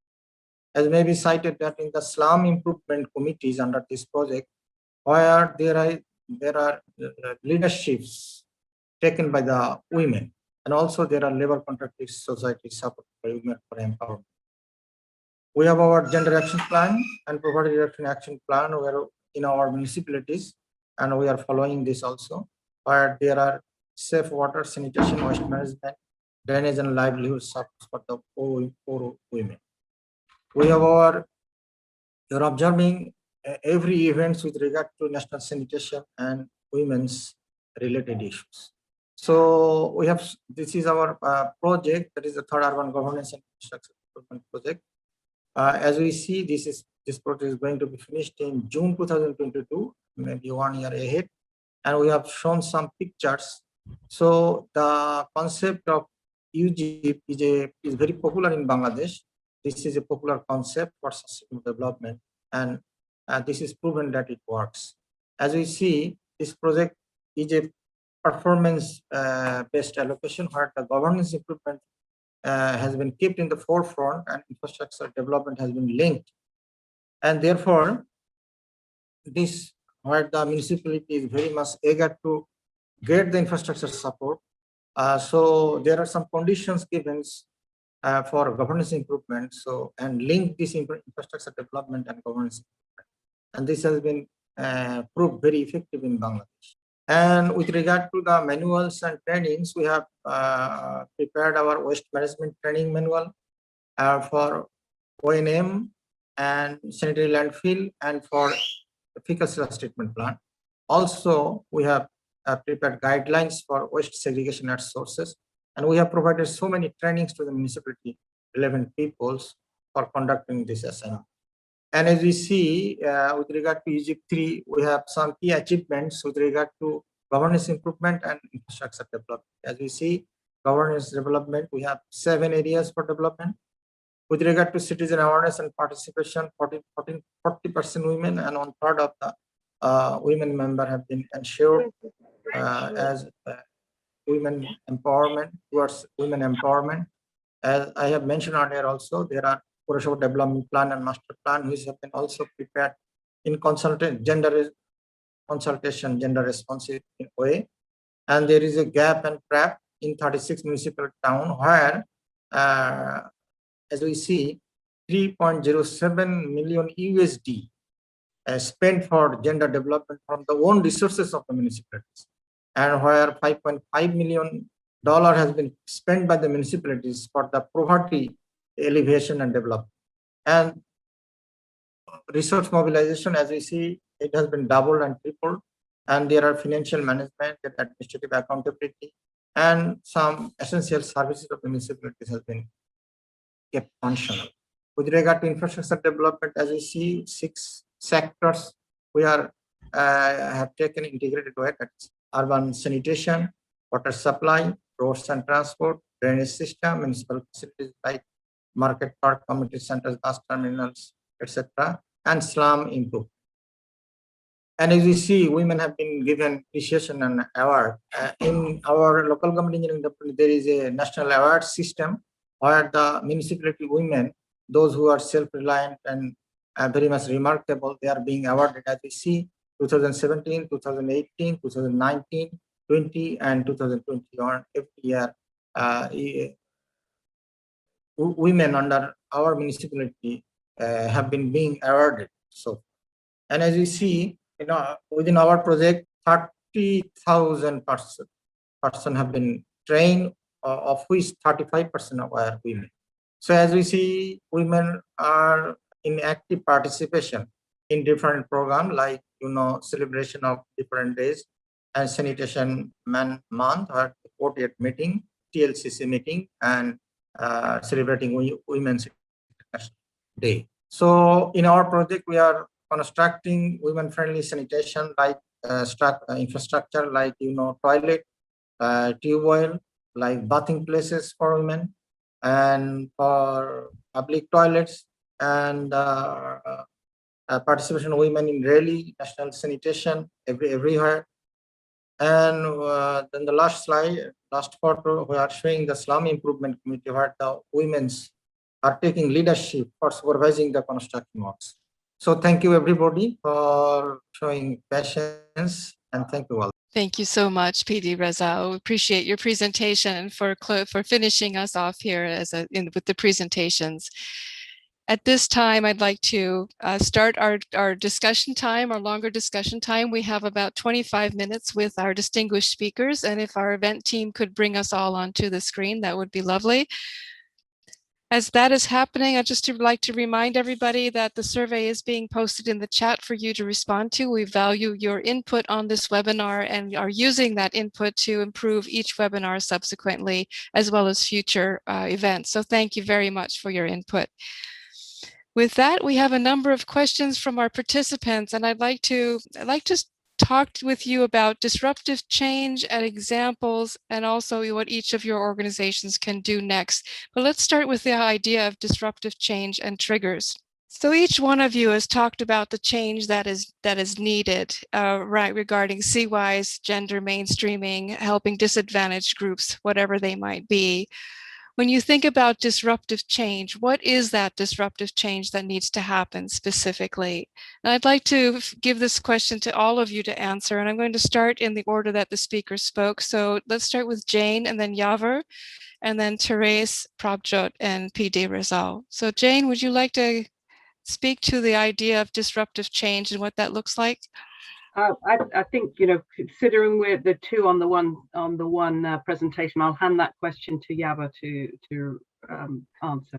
As may be cited that in the slum improvement committees under this project, where there are leaderships taken by the women, and also there are labor contracting society support by women for empowerment. We have our gender action plan and poverty reduction action plan where in our municipalities, and we are following this also, where there are safe water, sanitation, waste management, drainage and livelihood supports for the poor women. We have you're observing every events with regard to national sanitation and women's related issues. So we have, this is our project, that is the third urban governance and infrastructure development project. As we see, this project is going to be finished in June 2022, maybe 1 year ahead, and we have shown some pictures. So the concept of UGIP is very popular in Bangladesh. This is a popular concept for sustainable development, and this is proven that it works. As we see, this project is a performance-based allocation where the governance improvement has been kept in the forefront and infrastructure development has been linked. And therefore, this where the municipality is very much eager to get the infrastructure support. So there are some conditions given for governance improvement. So and link this infrastructure development and governance improvement. And this has been proved very effective in Bangladesh. And with regard to the manuals and trainings, we have prepared our waste management training manual for O&M and sanitary landfill and for the fecal sludge treatment plant. Also, we have prepared guidelines for waste segregation at sources, and we have provided so many trainings to the municipality relevant peoples for conducting this assignment. And as we see, with regard to UGIP 3, we have some key achievements with regard to governance improvement and infrastructure development. As we see, governance development, we have 7 areas for development. With regard to citizen awareness and participation, 40% women and 1/3 of the women member have been ensured as women empowerment, towards women empowerment. As I have mentioned earlier also, there are Purusha development plan and master plan which have been also prepared in gender responsive way. And there is a gap and prep in 36 municipal town where as we see, 3.07 million USD spent for gender development from the own resources of the municipalities, and where $5.5 million has been spent by the municipalities for the poverty alleviation and development. And resource mobilization, as we see, it has been doubled and tripled, and there are financial management and administrative accountability, and some essential services of the municipalities has been kept functional. With regard to infrastructure development, as we see, 6 sectors we are have taken integrated way: that's urban sanitation, water supply, roads and transport, drainage system, municipal facilities like market park, community centers, bus terminals, etc., and slum improvement. And as you see, women have been given appreciation and award. In our local government engineering department, there is a national award system where the municipality women, those who are self-reliant and very much remarkable, they are being awarded, as we see, 2017, 2018, 2019, 20, and 2021. Every year, women under our municipality have been being awarded. So, and as we see, within our project, 30,000 person have been trained, of which 35% of are women. So as we see, women are in active participation in different programs like celebration of different days and sanitation month or 40th meeting, TLCC meeting, and celebrating Women's Day. So in our project, we are constructing women-friendly sanitation like infrastructure like toilet, tube oil, like bathing places for women, and for public toilets, and participation of women in rally, national sanitation everywhere. And then the last slide, last photo, we are showing the slum improvement committee where the women are taking leadership for supervising the construction works. So thank you everybody for showing patience, and thank you all. Thank you so much, PD Rezaul. We appreciate your presentation for finishing us off here with the presentations. At this time, I'd like to start our discussion time, our longer discussion time. We have about 25 minutes with our distinguished speakers, and if our event team could bring us all onto the screen, that would be lovely. As that is happening, I'd just like to remind everybody that the survey is being posted in the chat for you to respond to. We value your input on this webinar and are using that input to improve each webinar subsequently, as well as future events. So thank you very much for your input. With that, we have a number of questions from our participants, and I'd like to talk with you about disruptive change and examples, and also what each of your organizations can do next. But let's start with the idea of disruptive change and triggers. So each one of you has talked about the change that is needed, right, regarding CWIS, gender mainstreaming, helping disadvantaged groups, whatever they might be. When you think about disruptive change, what is that disruptive change that needs to happen specifically? And I'd like to give this question to all of you to answer, and I'm going to start in the order that the speakers spoke. So let's start with Jane, and then Yaver, and then Thérèse, Prabhjot, and PD Rezaul. So Jane, would you like to speak to the idea of disruptive change and what that looks like? I think, considering we're the two on the one presentation, I'll hand that question to Yaver to answer.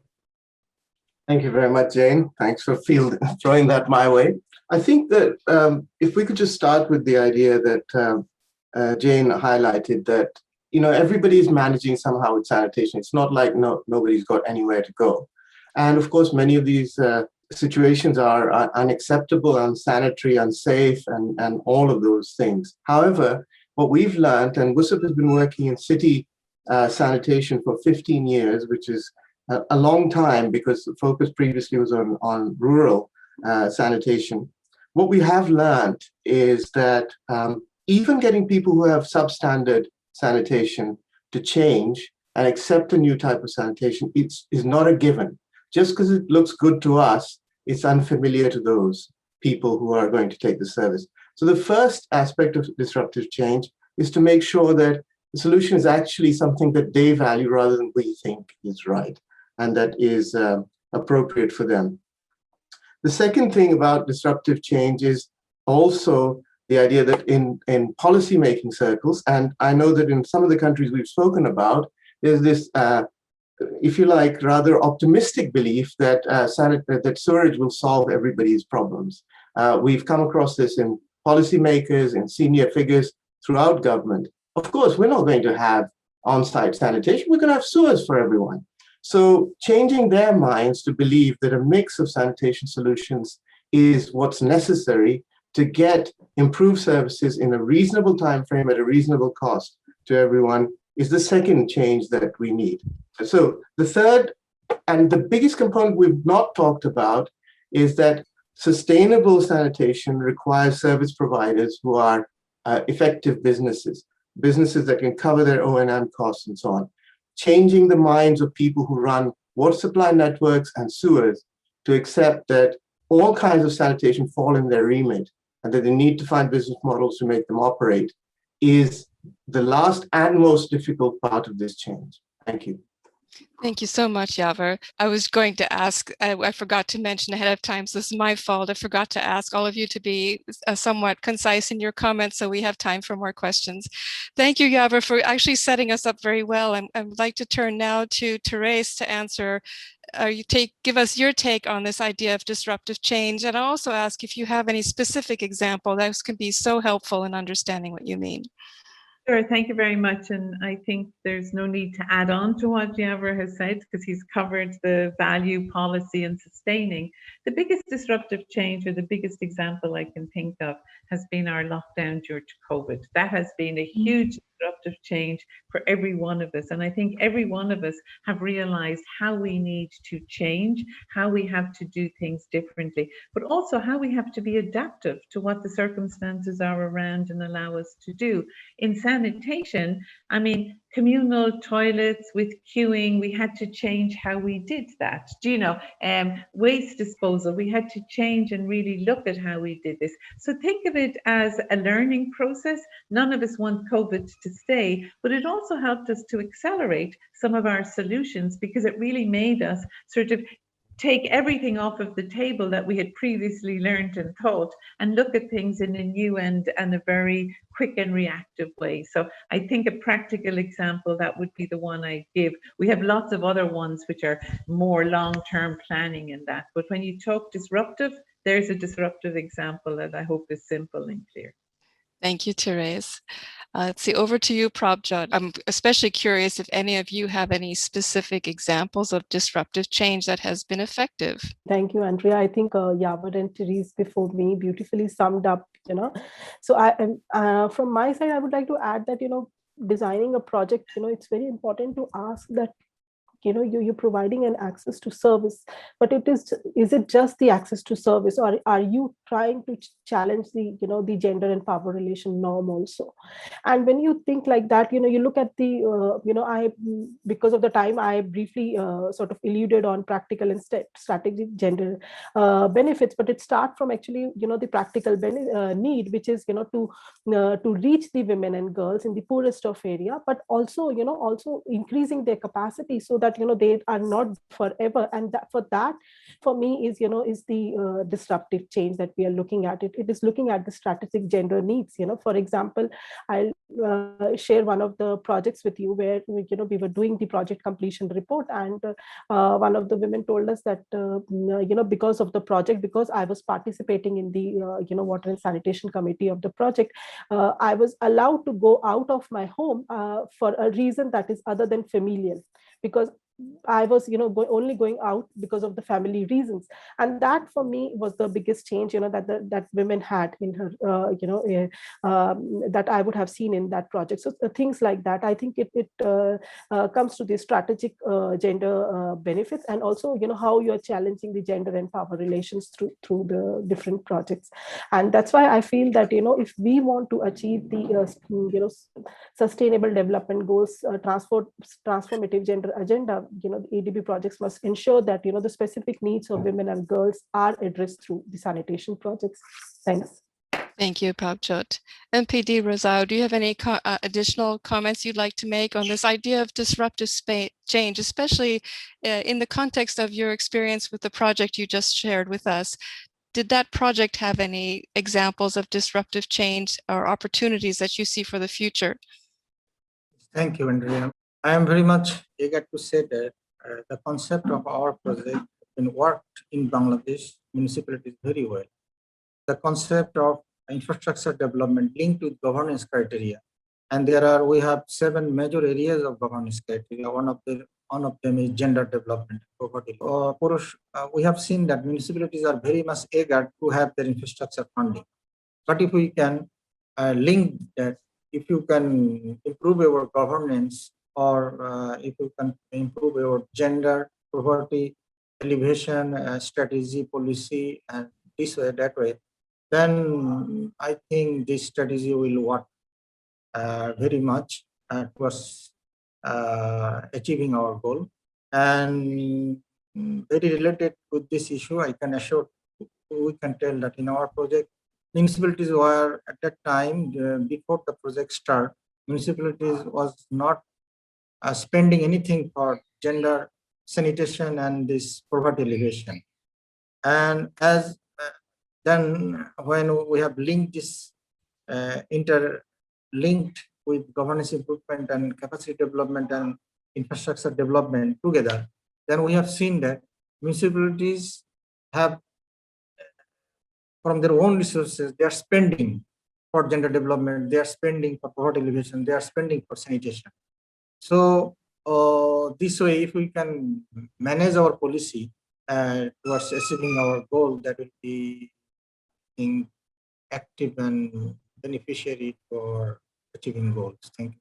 Thank you very much, Jane. Thanks for throwing that my way. I think that if we could just start with the idea that Jane highlighted, that everybody's managing somehow with sanitation. It's not like nobody's got anywhere to go, and of course many of these situations are unacceptable, unsanitary, unsafe, and all of those things. However, what we've learned, and WSUP has been working in city sanitation for 15 years, which is a long time because the focus previously was on rural sanitation. What we have learned is that even getting people who have substandard sanitation to change and accept a new type of sanitation is not a given. Just because it looks good to us, it's unfamiliar to those people who are going to take the service. So the first aspect of disruptive change is to make sure that the solution is actually something that they value rather than we think is right, and that is appropriate for them. The second thing about disruptive change is also the idea that in policy-making circles, and I know that in some of the countries we've spoken about, there's this, if you like, rather optimistic belief that that sewerage will solve everybody's problems. We've come across this in policymakers and senior figures throughout government. Of course, we're not going to have on-site sanitation, we're going to have sewers for everyone. So changing their minds to believe that a mix of sanitation solutions is what's necessary to get improved services in a reasonable time frame at a reasonable cost to everyone is the second change that we need. So the third and the biggest component we've not talked about is that sustainable sanitation requires service providers who are effective businesses that can cover their O&M costs and so on. Changing the minds of people who run water supply networks and sewers to accept that all kinds of sanitation fall in their remit and that they need to find business models to make them operate is the last and most difficult part of this change. Thank you. Thank you so much, Yaver. I was going to ask, I forgot to mention ahead of time, so this is my fault. I forgot to ask all of you to be somewhat concise in your comments so we have time for more questions. Thank you, Yaver, for actually setting us up very well. I would like to turn now to Thérèse to answer, give us your take on this idea of disruptive change. And I'll also ask if you have any specific example. Those can be so helpful in understanding what you mean. Sure, thank you very much. And I think there's no need to add on to what Yaver has said because he's covered the value, policy, and sustaining. The biggest disruptive change, or the biggest example I can think of, has been our lockdown due to COVID. That has been a huge disruptive change for every one of us. And I think every one of us have realized how we need to change, how we have to do things differently, but also how we have to be adaptive to what the circumstances are around and allow us to do. In sanitation, I mean, communal toilets with queuing, we had to change how we did that. Do you know, waste disposal, we had to change and really look at how we did this. So think of it as a learning process. None of us want COVID to stay, but it also helped us to accelerate some of our solutions because it really made us sort of take everything off of the table that we had previously learned and taught and look at things in a new and a very quick and reactive way. So I think a practical example, that would be the one I give. We have lots of other ones which are more long-term planning in that. But when you talk disruptive, there's a disruptive example that I hope is simple and clear. Thank you, Thérèse. Let's see, over to you, Prabhjot. I'm especially curious if any of you have any specific examples of disruptive change that has been effective. Thank you, Andrea. I think Yaver and Thérèse before me beautifully summed up, So from my side, I would like to add that, designing a project, it's very important to ask that, you're providing an access to service, but is it just the access to service, or are you trying to challenge the, the gender and power relation norm also? And when you think like that, you look at the, because of the time, I briefly sort of alluded on practical and strategic gender benefits, but it starts from actually, the practical need, which is, to reach the women and girls in the poorest of area, but also, also increasing their capacity so that they are not forever. And that for me is is the disruptive change that we are looking at. It is looking at the strategic gender needs. For example, I'll share one of the projects with you where we were doing the project completion report, and one of the women told us that because of the project, because I was participating in the water and sanitation committee of the project, I was allowed to go out of my home for a reason that is other than familial, because I was, only going out because of the family reasons. And that for me was the biggest change, that women had in her, that I would have seen in that project. So things like that, I think it comes to the strategic gender benefits, and also, how you're challenging the gender and power relations through the different projects. And that's why I feel that, if we want to achieve the, sustainable development goals, transformative gender agenda, the ADB projects must ensure that the specific needs of women and girls are addressed through the sanitation projects. Thanks. Thank you, Prabhjot. MPD Rezaul, do you have any additional comments you'd like to make on this idea of disruptive change, especially in the context of your experience with the project you just shared with us? Did that project have any examples of disruptive change or opportunities that you see for the future? Thank you, Andrea. I am very much eager to say that the concept of our project has been worked in Bangladesh municipalities very well. The concept of infrastructure development linked with governance criteria. And we have 7 major areas of governance criteria. One of them is gender development, poverty. We have seen that municipalities are very much eager to have their infrastructure funding. But if we can link that, if you can improve your governance, or if you can improve your gender, poverty, elevation, strategy, policy, and this way, that way, then I think this strategy will work very much towards achieving our goal. And very related with this issue, I can assure, we can tell that in our project, municipalities were at that time, before the project start, municipalities was not spending anything for gender sanitation and this poverty alleviation. And as then when we have linked this interlinked with governance improvement and capacity development and infrastructure development together, then we have seen that municipalities have, from their own resources, they are spending for gender development, they are spending for poverty alleviation, they are spending for sanitation. So this way, if we can manage our policy towards achieving our goal, that will be active and beneficiary for achieving goals. Thank you.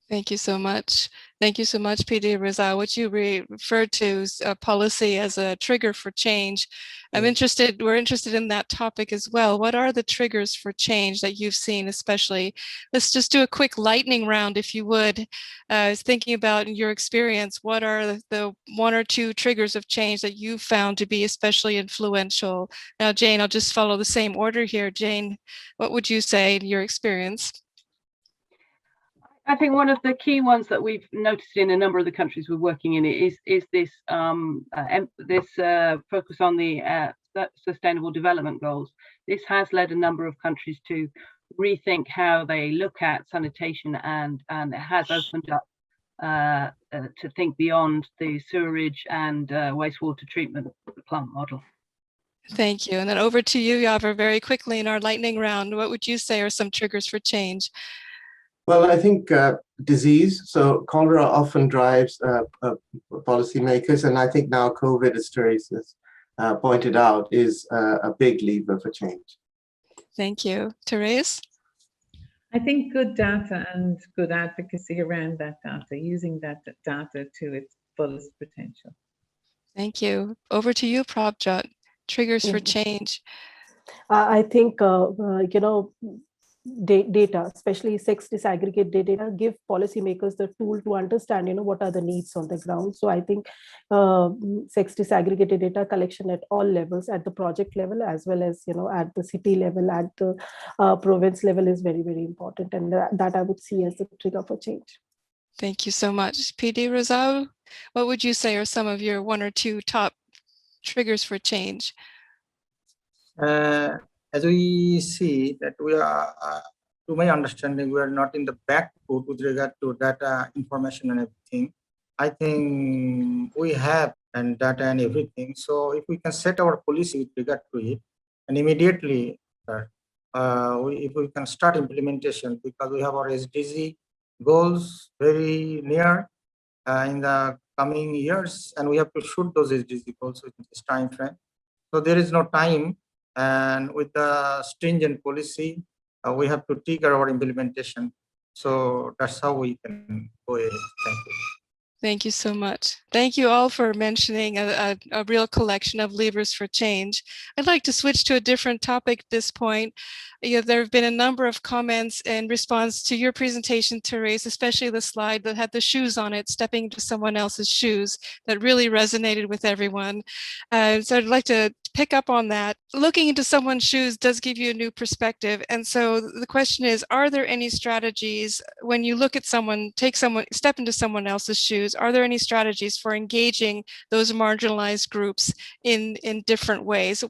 Thank you so much. Thank you so much, PD Rezaul. What you referred to as policy as a trigger for change. We're interested in that topic as well. What are the triggers for change that you've seen especially? Let's just do a quick lightning round, if you would. I was thinking about in your experience, what are the 1 or 2 triggers of change that you found to be especially influential? Now, Jane, I'll just follow the same order here. Jane, what would you say in your experience? I think one of the key ones that we've noticed in a number of the countries we're working in is this focus on the sustainable development goals. This has led a number of countries to rethink how they look at sanitation, and it has opened up to think beyond the sewerage and wastewater treatment plant model. Thank you. And then over to you, Yaver, very quickly in our lightning round. What would you say are some triggers for change? Well, I think disease. So cholera often drives policymakers, and I think now COVID, as Thérèse has pointed out, is a big lever for change. Thank you. Thérèse? I think good data and good advocacy around that data, using that data to its fullest potential. Thank you. Over to you, Prabhjot. Triggers for change. I think, data, especially sex disaggregate data, give policymakers the tool to understand, what are the needs on the ground. So I think sex disaggregated data collection at all levels, at the project level, as well as, at the city level, at the province level is very, very important. And that I would see as the trigger for change. Thank you so much. PD Rezaul, what would you say are some of your 1 or 2 top triggers for change? As we see that we are, to my understanding, we are not in the back foot with regard to data, information and everything. I think we have and data and everything. So if we can set our policy with regard to it, and immediately, if we can start implementation, because we have our SDG goals very near in the coming years, and we have to shoot those SDG goals within this time frame. So there is no time. And with the stringent policy, we have to trigger our implementation. So that's how we can go ahead. Thank you. Thank you so much. Thank you all for mentioning a real collection of levers for change. I'd like to switch to a different topic at this point. There have been a number of comments in response to your presentation, Thérèse, especially the slide that had the shoes on it, stepping into someone else's shoes, that really resonated with everyone. So I'd like to pick up on that. Looking into someone's shoes does give you a new perspective. And so the question is, are there any strategies when you look at someone, step into someone else's shoes, are there any strategies for engaging those marginalized groups in different ways?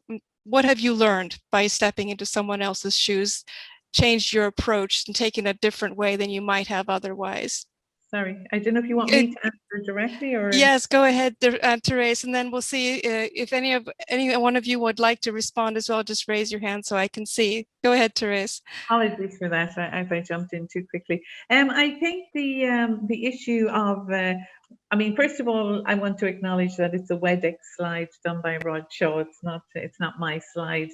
What have you learned by stepping into someone else's shoes, changed your approach and taken a different way than you might have otherwise? Sorry, I don't know if you want me to answer directly or. Yes, go ahead, Thérèse, and then we'll see if any one of you would like to respond as well. Just raise your hand so I can see. Go ahead, Thérèse. Apologies for that, as I jumped in too quickly. I think the issue of, I mean, first of all, I want to acknowledge that it's a WebEx slide done by Rod Shaw. It's not my slide.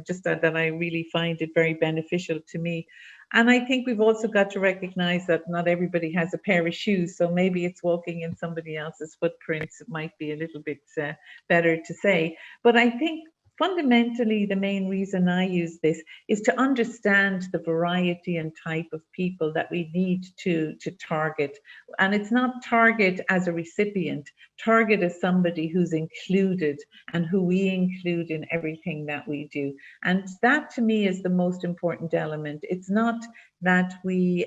Just that I really find it very beneficial to me. And I think we've also got to recognize that not everybody has a pair of shoes. So maybe it's walking in somebody else's footprints. It might be a little bit better to say. But I think fundamentally, the main reason I use this is to understand the variety and type of people that we need to target. And it's not target as a recipient, target as somebody who's included and who we include in everything that we do. And that to me is the most important element. It's not that we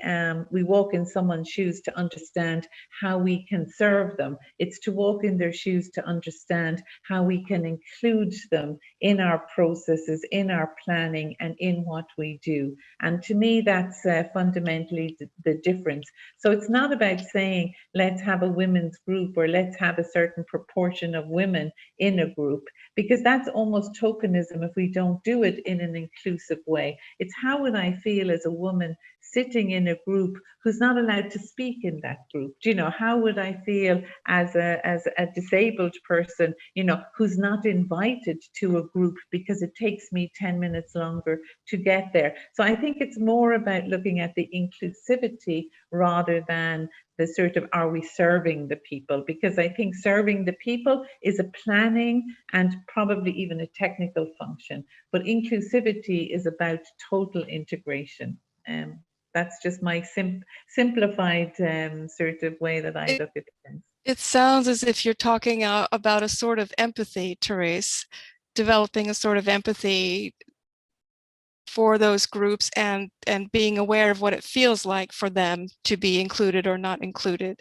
walk in someone's shoes to understand how we can serve them. It's to walk in their shoes to understand how we can include them in our processes, in our planning, and in what we do. And to me, that's fundamentally the difference. So it's not about saying, let's have a women's group or let's have a certain proportion of women in a group, because that's almost tokenism if we don't do it in an inclusive way. It's how would I feel as a woman sitting in a group who's not allowed to speak in that group? You know, how would I feel as a disabled person, you know, who's not invited to a group because it takes me 10 minutes longer to get there? So I think it's more about looking at the inclusivity rather than the sort of, are we serving the people? Because I think serving the people is a planning and probably even a technical function, but inclusivity is about total integration. That's just my simplified sort of way that I look at things. It sounds as if you're talking about a sort of empathy, Thérèse, developing a sort of empathy for those groups and being aware of what it feels like for them to be included or not included.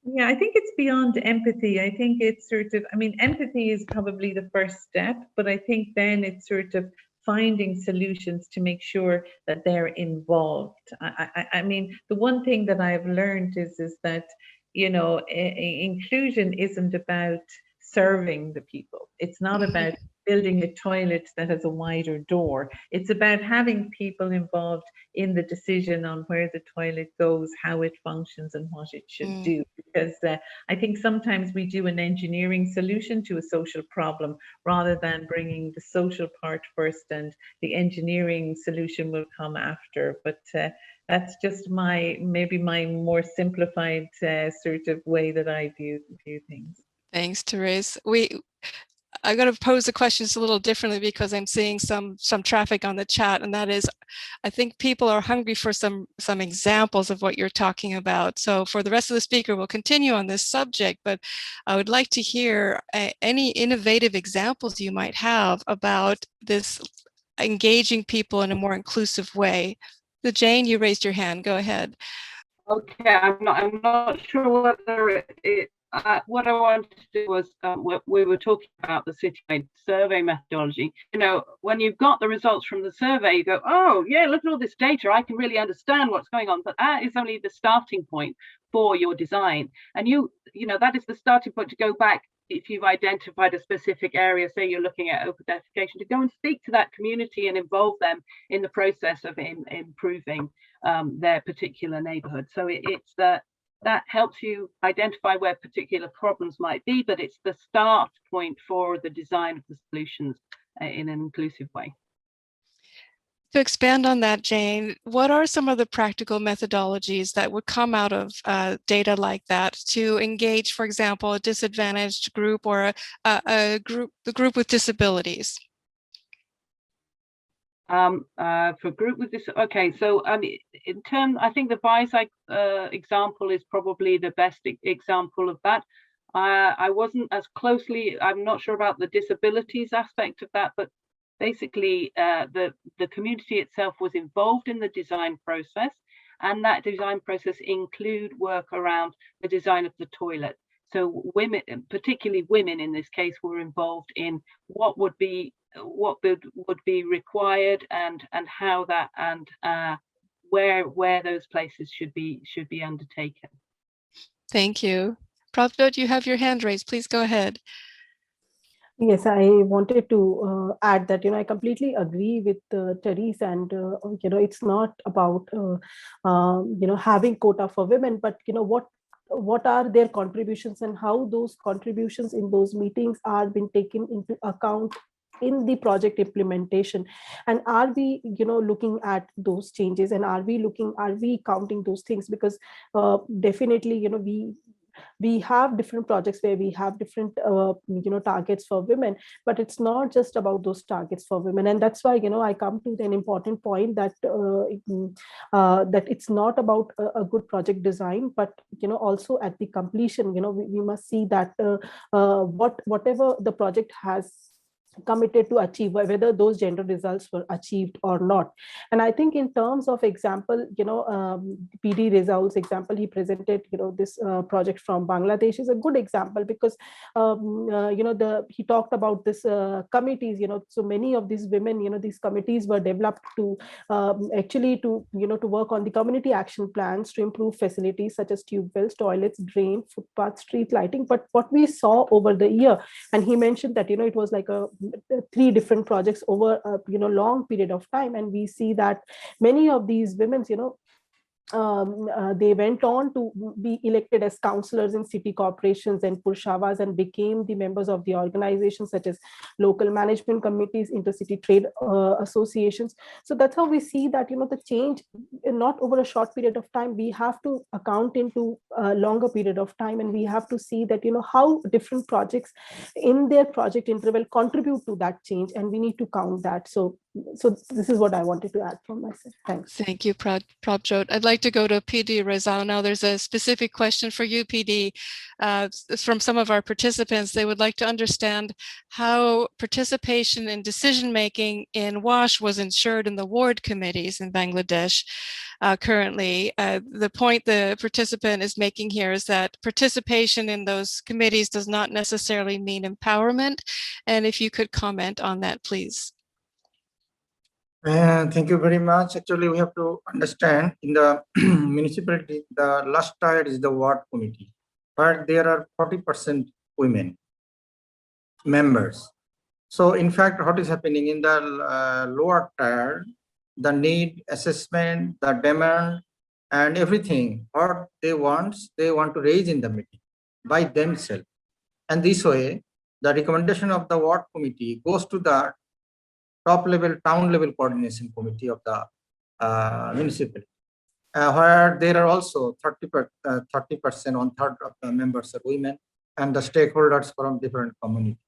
Yeah, I think it's beyond empathy. I think it's sort of, I mean, empathy is probably the first step, but I think then it's sort of finding solutions to make sure that they're involved. I mean, the one thing that I've learned is that, you know, inclusion isn't about serving the people. It's not about building a toilet that has a wider door. It's about having people involved in the decision on where the toilet goes, how it functions, and what it should do. Because I think sometimes we do an engineering solution to a social problem rather than bringing the social part first, and the engineering solution will come after. But that's just maybe my more simplified sort of way that I view things. Thanks, Thérèse. I'm going to pose the questions a little differently because I'm seeing some traffic on the chat, and that is, I think people are hungry for some examples of what you're talking about. So for the rest of the speaker, we'll continue on this subject, but I would like to hear any innovative examples you might have about this engaging people in a more inclusive way. So Jane, you raised your hand. Go ahead. Okay, I'm not sure whether what I wanted to do was we were talking about the citywide survey methodology. You know, when you've got the results from the survey, you go, oh yeah, look at all this data. I can really understand what's going on. But that is only the starting point for your design, and you know that is the starting point to go back. If you've identified a specific area, say you're looking at open defecation, to go and speak to that community and involve them in the process of improving their particular neighborhood. So it's that helps you identify where particular problems might be, but it's the start point for the design of the solutions in an inclusive way. To expand on that, Jane, what are some of the practical methodologies that would come out of data like that to engage, for example, a disadvantaged group or the group with disabilities? For group with this, okay, so in terms, I think the BISAC example is probably the best example of that. I wasn't as closely, I'm not sure about the disabilities aspect of that, but basically the community itself was involved in the design process, and that design process include work around the design of the toilet. So women, particularly women in this case, were involved in what would be required and how that and where those places should be undertaken. Thank you. Prabhjot, you have your hand raised. Please go ahead. Yes, I wanted to add that, I completely agree with Therese, and, it's not about, having quota for women, but, what are their contributions and how those contributions in those meetings are being taken into account in the project implementation, and are we looking at those changes, and are we counting those things? Because definitely we have different projects where we have different targets for women, but it's not just about those targets for women. And that's why I come to an important point that that it's not about a good project design, but also at the completion we must see that whatever the project has committed to achieve, whether those gender results were achieved or not. And I think in terms of example, PD Rezaul's example he presented, this project from Bangladesh is a good example, because he talked about this committees, so many of these women, these committees were developed to actually to work on the community action plans to improve facilities such as tube wells, toilets, drain, footpath, street lighting. But what we saw over the year, and he mentioned that it was like a 3 different projects over a long period of time, and we see that many of these women they went on to be elected as councillors in city corporations and Purshavas, and became the members of the organizations such as local management committees, intercity trade associations. So that's how we see that the change, not over a short period of time, we have to account into a longer period of time, and we have to see that how different projects in their project interval contribute to that change, and we need to count that. So this is what I wanted to add from myself. Thanks. Thank you, Prabhjot. I'd like to go to PD Rezaul now. There's a specific question for you, PD, from some of our participants. They would like to understand how participation in decision-making in WASH was ensured in the ward committees in Bangladesh currently. The point the participant is making here is that participation in those committees does not necessarily mean empowerment. And if you could comment on that, please. Thank you very much. Actually, we have to understand in the municipality, the last tier is the ward committee, but there are 40% women members. So in fact, what is happening in the lower tier, the need assessment, the demand, and everything, what they want to raise in the meeting by themselves. And this way, the recommendation of the ward committee goes to the top level, town level coordination committee of the municipality, where there are also 30%, 1/3 of the members are women, and the stakeholders from different communities.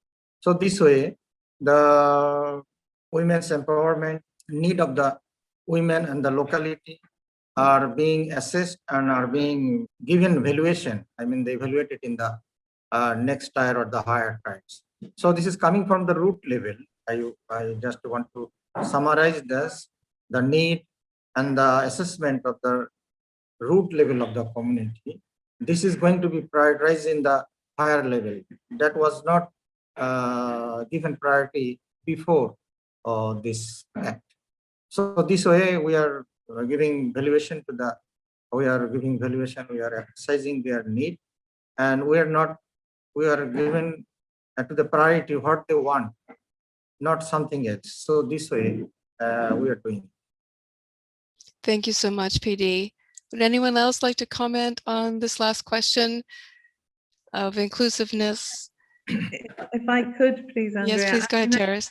So this way, the women's empowerment, need of the women and the locality are being assessed and are being given valuation. I mean, they evaluated in the next tier or the higher tiers. So this is coming from the root level. I just want to summarize this, the need and the assessment of the root level of the community. This is going to be prioritized in the higher level. That was not given priority before this act. So this way we are giving valuation to the, we are emphasizing their need, and we are given to the priority what they want, not something else. So this way we are doing. Thank you so much, PD. Would anyone else like to comment on this last question of inclusiveness? If I could, please, Andrea. Yes, please go ahead, Thérèse.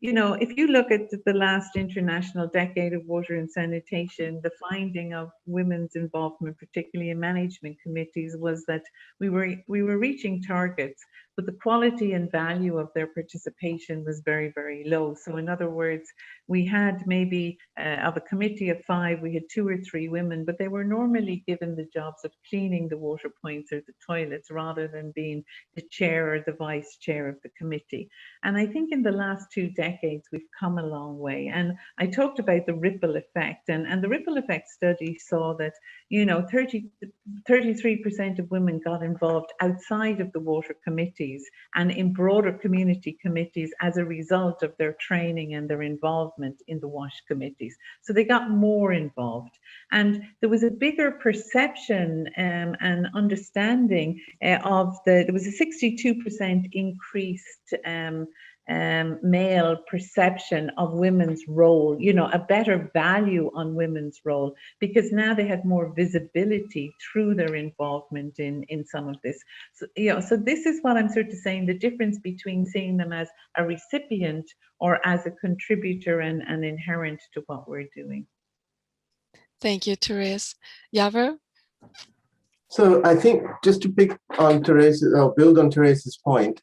If you look at the last International Decade of Water and Sanitation, the finding of women's involvement, particularly in management committees, was that we were reaching targets but the quality and value of their participation was very, very low. So in other words, we had maybe of a committee of 5, we had 2 or 3 women, but they were normally given the jobs of cleaning the water points or the toilets rather than being the chair or the vice chair of the committee. And I think in the last 2 decades, we've come a long way. And I talked about the ripple effect, and the ripple effect study saw that, you know, 33% of women got involved outside of the water committees and in broader community committees as a result of their training and their involvement in the WASH committees. So they got more involved. And there was a bigger perception and understanding there was a 62% increased male perception of women's role, you know, a better value on women's role, because now they had more visibility through their involvement in some of this. So, you know, so this is what I'm sort of saying, the difference between seeing them as a recipient or as a contributor and inherent to what we're doing. Thank you, Thérèse. Yaver? So I think just to pick on Thérèse, or build on Thérèse's point,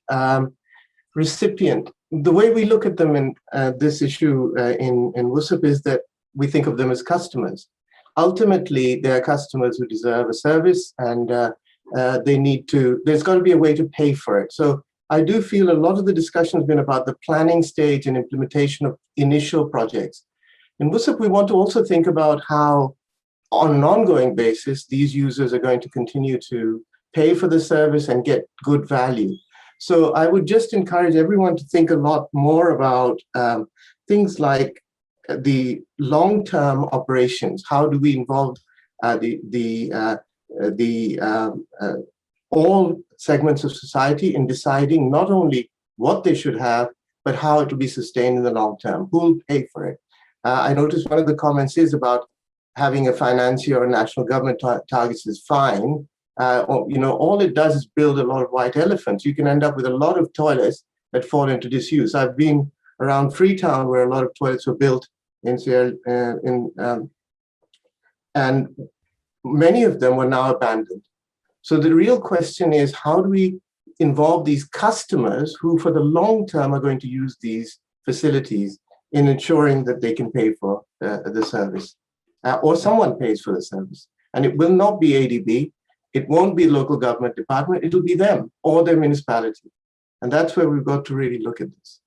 recipient, the way we look at them in this issue in WSUP is that we think of them as customers. Ultimately, they are customers who deserve a service, and there's got to be a way to pay for it. So I do feel a lot of the discussion has been about the planning stage and implementation of initial projects. In WSUP, we want to also think about how, on an ongoing basis, these users are going to continue to pay for the service and get good value. So I would just encourage everyone to think a lot more about things like the long-term operations. How do we involve all segments of society in deciding not only what they should have, but how it will be sustained in the long term? Who will pay for it? I noticed one of the comments is about having a financier or national government targets is fine. You know, all it does is build a lot of white elephants. You can end up with a lot of toilets that fall into disuse. I've been around Freetown where a lot of toilets were built and many of them were now abandoned. So the real question is, how do we involve these customers who for the long term are going to use these facilities in ensuring that they can pay for the service, or someone pays for the service. And it will not be ADB, it won't be local government department, it'll be them or their municipality. And that's where we've got to really look at this.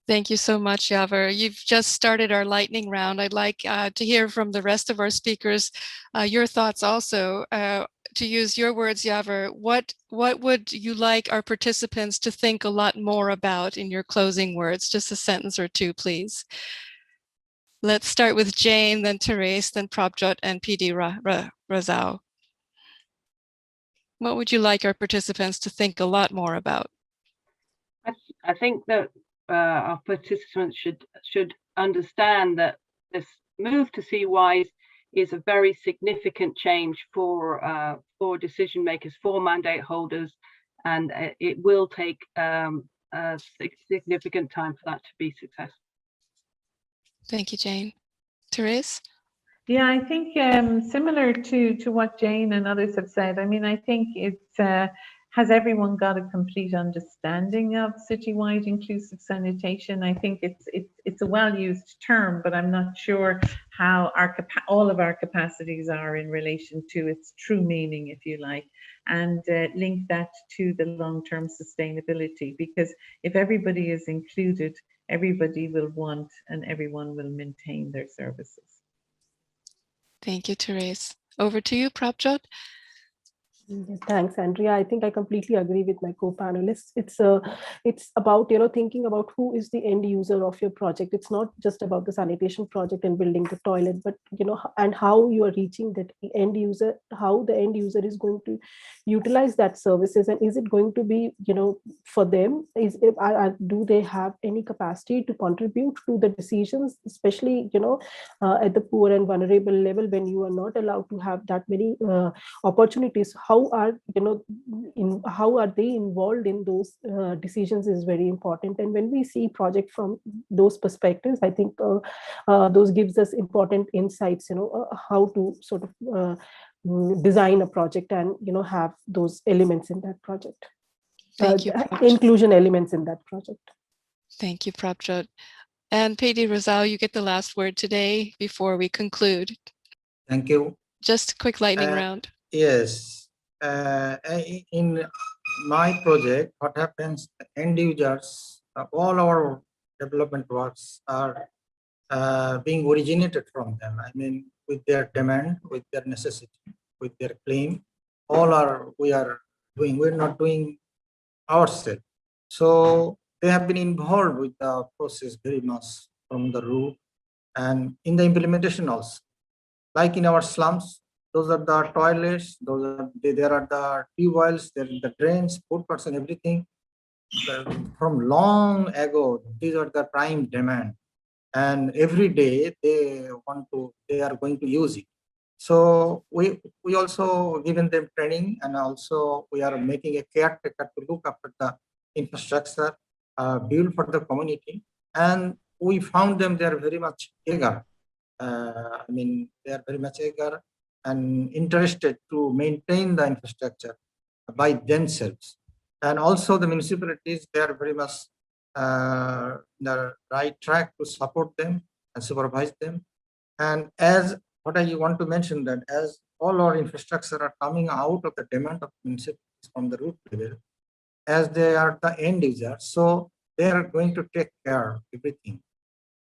Thank you so much, Yaver. You've just started our lightning round. I'd like to hear from the rest of our speakers, your thoughts also. To use your words, Yaver, what would you like our participants to think a lot more about in your closing words? Just a sentence or two, please. Let's start with Jane, then Thérèse, then Prabhjot, and PD Rezaul. What would you like our participants to think a lot more about? I think that our participants should understand that this move to CWIS is a very significant change for decision makers, for mandate holders, and it will take a significant time for that to be successful. Thank you, Jane. Thérèse? Yeah, I think similar to what Jane and others have said. I mean, I think it's has everyone got a complete understanding of citywide inclusive sanitation? I think it's a well-used term, but I'm not sure how all of our capacities are in relation to its true meaning, if you like, and link that to the long-term sustainability. Because if everybody is included, everybody will want and everyone will maintain their services. Thank you, Thérèse. Over to you, Prabhjot. Thanks, Andrea. I think I completely agree with my co-panelists. It's about, thinking about who is the end user of your project. It's not just about the sanitation project and building the toilet, but and how you are reaching that end user, how the end user is going to utilize that services, and is it going to be, for them? Do they have any capacity to contribute to the decisions, especially at the poor and vulnerable level, when you are not allowed to have that many opportunities? How are they involved in those decisions is very important. And when we see project from those perspectives, I think those gives us important insights, how to sort of design a project and have those elements in that project. Thank you, inclusion elements in that project. Thank you, Prabhjot. And PD Rezaul, you get the last word today before we conclude. Thank you. Just a quick lightning round. Yes. In my project, what happens, end users, all our development works are being originated from them. I mean, with their demand, with their necessity, with their claim, we are doing, we're not doing ourselves. So they have been involved with the process very much from the root and in the implementation also. Like in our slums, those are the toilets, there are the tube wells, there are the drains, food parts and everything. From long ago, these are the prime demand. And every day they are going to use it. So we also given them training, and also we are making a caretaker to look after the infrastructure built for the community. And we found them, they are very much eager. I mean, they are very much eager and interested to maintain the infrastructure by themselves. And also the municipalities, they are very much the right track to support them and supervise them. And as what I want to mention, that as all our infrastructure are coming out of the demand of municipalities from the root level, as they are the end users, so they are going to take care of everything.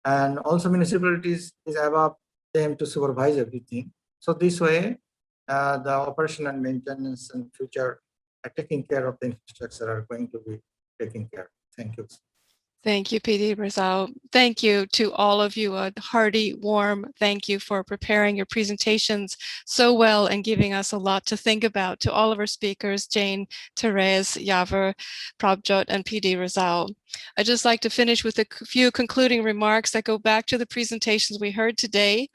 And also municipalities is above them to supervise everything. So this way, the operation and maintenance and future taking care of the infrastructure are going to be taken care of. Thank you. Thank you, PD Rezaul. Thank you to all of you. A hearty, warm thank you for preparing your presentations so well and giving us a lot to think about. To all of our speakers, Jane, Thérèse, Yaver, Prabhjot, and PD Rezaul. I'd just like to finish with a few concluding remarks that go back to the presentations we heard today.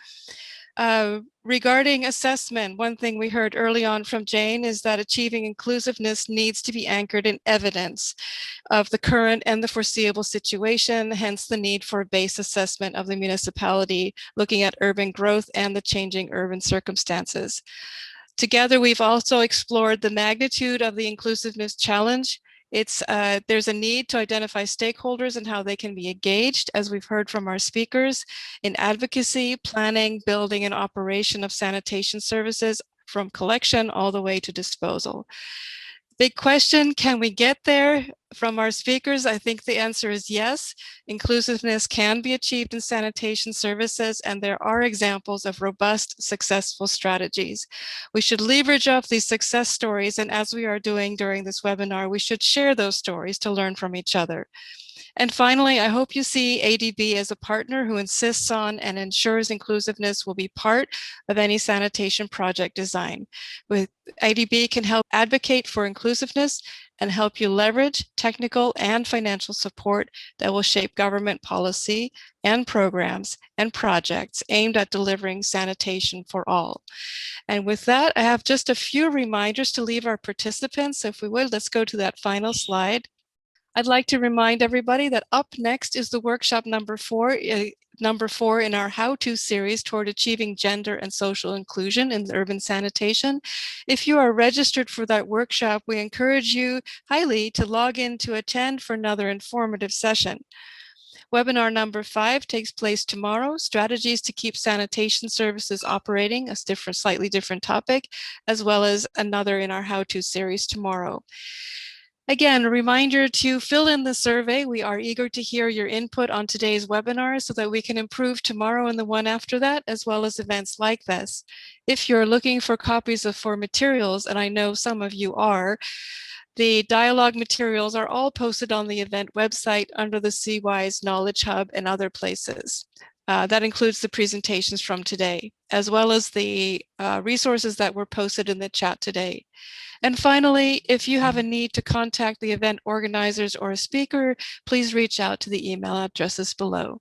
Regarding assessment, one thing we heard early on from Jane is that achieving inclusiveness needs to be anchored in evidence of the current and the foreseeable situation, hence the need for a base assessment of the municipality, looking at urban growth and the changing urban circumstances. Together, we've also explored the magnitude of the inclusiveness challenge. There's a need to identify stakeholders and how they can be engaged, as we've heard from our speakers, in advocacy, planning, building, and operation of sanitation services from collection all the way to disposal. Big question, can we get there? From our speakers, I think the answer is yes. Inclusiveness can be achieved in sanitation services, and there are examples of robust, successful strategies. We should leverage off these success stories, and as we are doing during this webinar, we should share those stories to learn from each other. And finally, I hope you see ADB as a partner who insists on and ensures inclusiveness will be part of any sanitation project design. ADB can help advocate for inclusiveness and help you leverage technical and financial support that will shape government policy and programs and projects aimed at delivering sanitation for all. And with that, I have just a few reminders to leave our participants. So if we would, let's go to that final slide. I'd like to remind everybody that up next is the workshop number four in our how-to series toward achieving gender and social inclusion in urban sanitation. If you are registered for that workshop, we encourage you highly to log in to attend for another informative session. Webinar number 5 takes place tomorrow, strategies to keep sanitation services operating, a slightly different topic, as well as another in our how-to series tomorrow. Again, a reminder to fill in the survey. We are eager to hear your input on today's webinar so that we can improve tomorrow and the one after that, as well as events like this. If you're looking for copies for materials, and I know some of you are, the dialogue materials are all posted on the event website under the CWIS Knowledge Hub and other places. That includes the presentations from today, as well as the resources that were posted in the chat today. And finally, if you have a need to contact the event organizers or a speaker, please reach out to the email addresses below.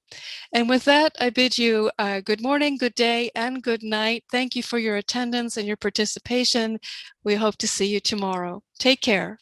And with that, I bid you good morning, good day, and good night. Thank you for your attendance and your participation. We hope to see you tomorrow. Take care.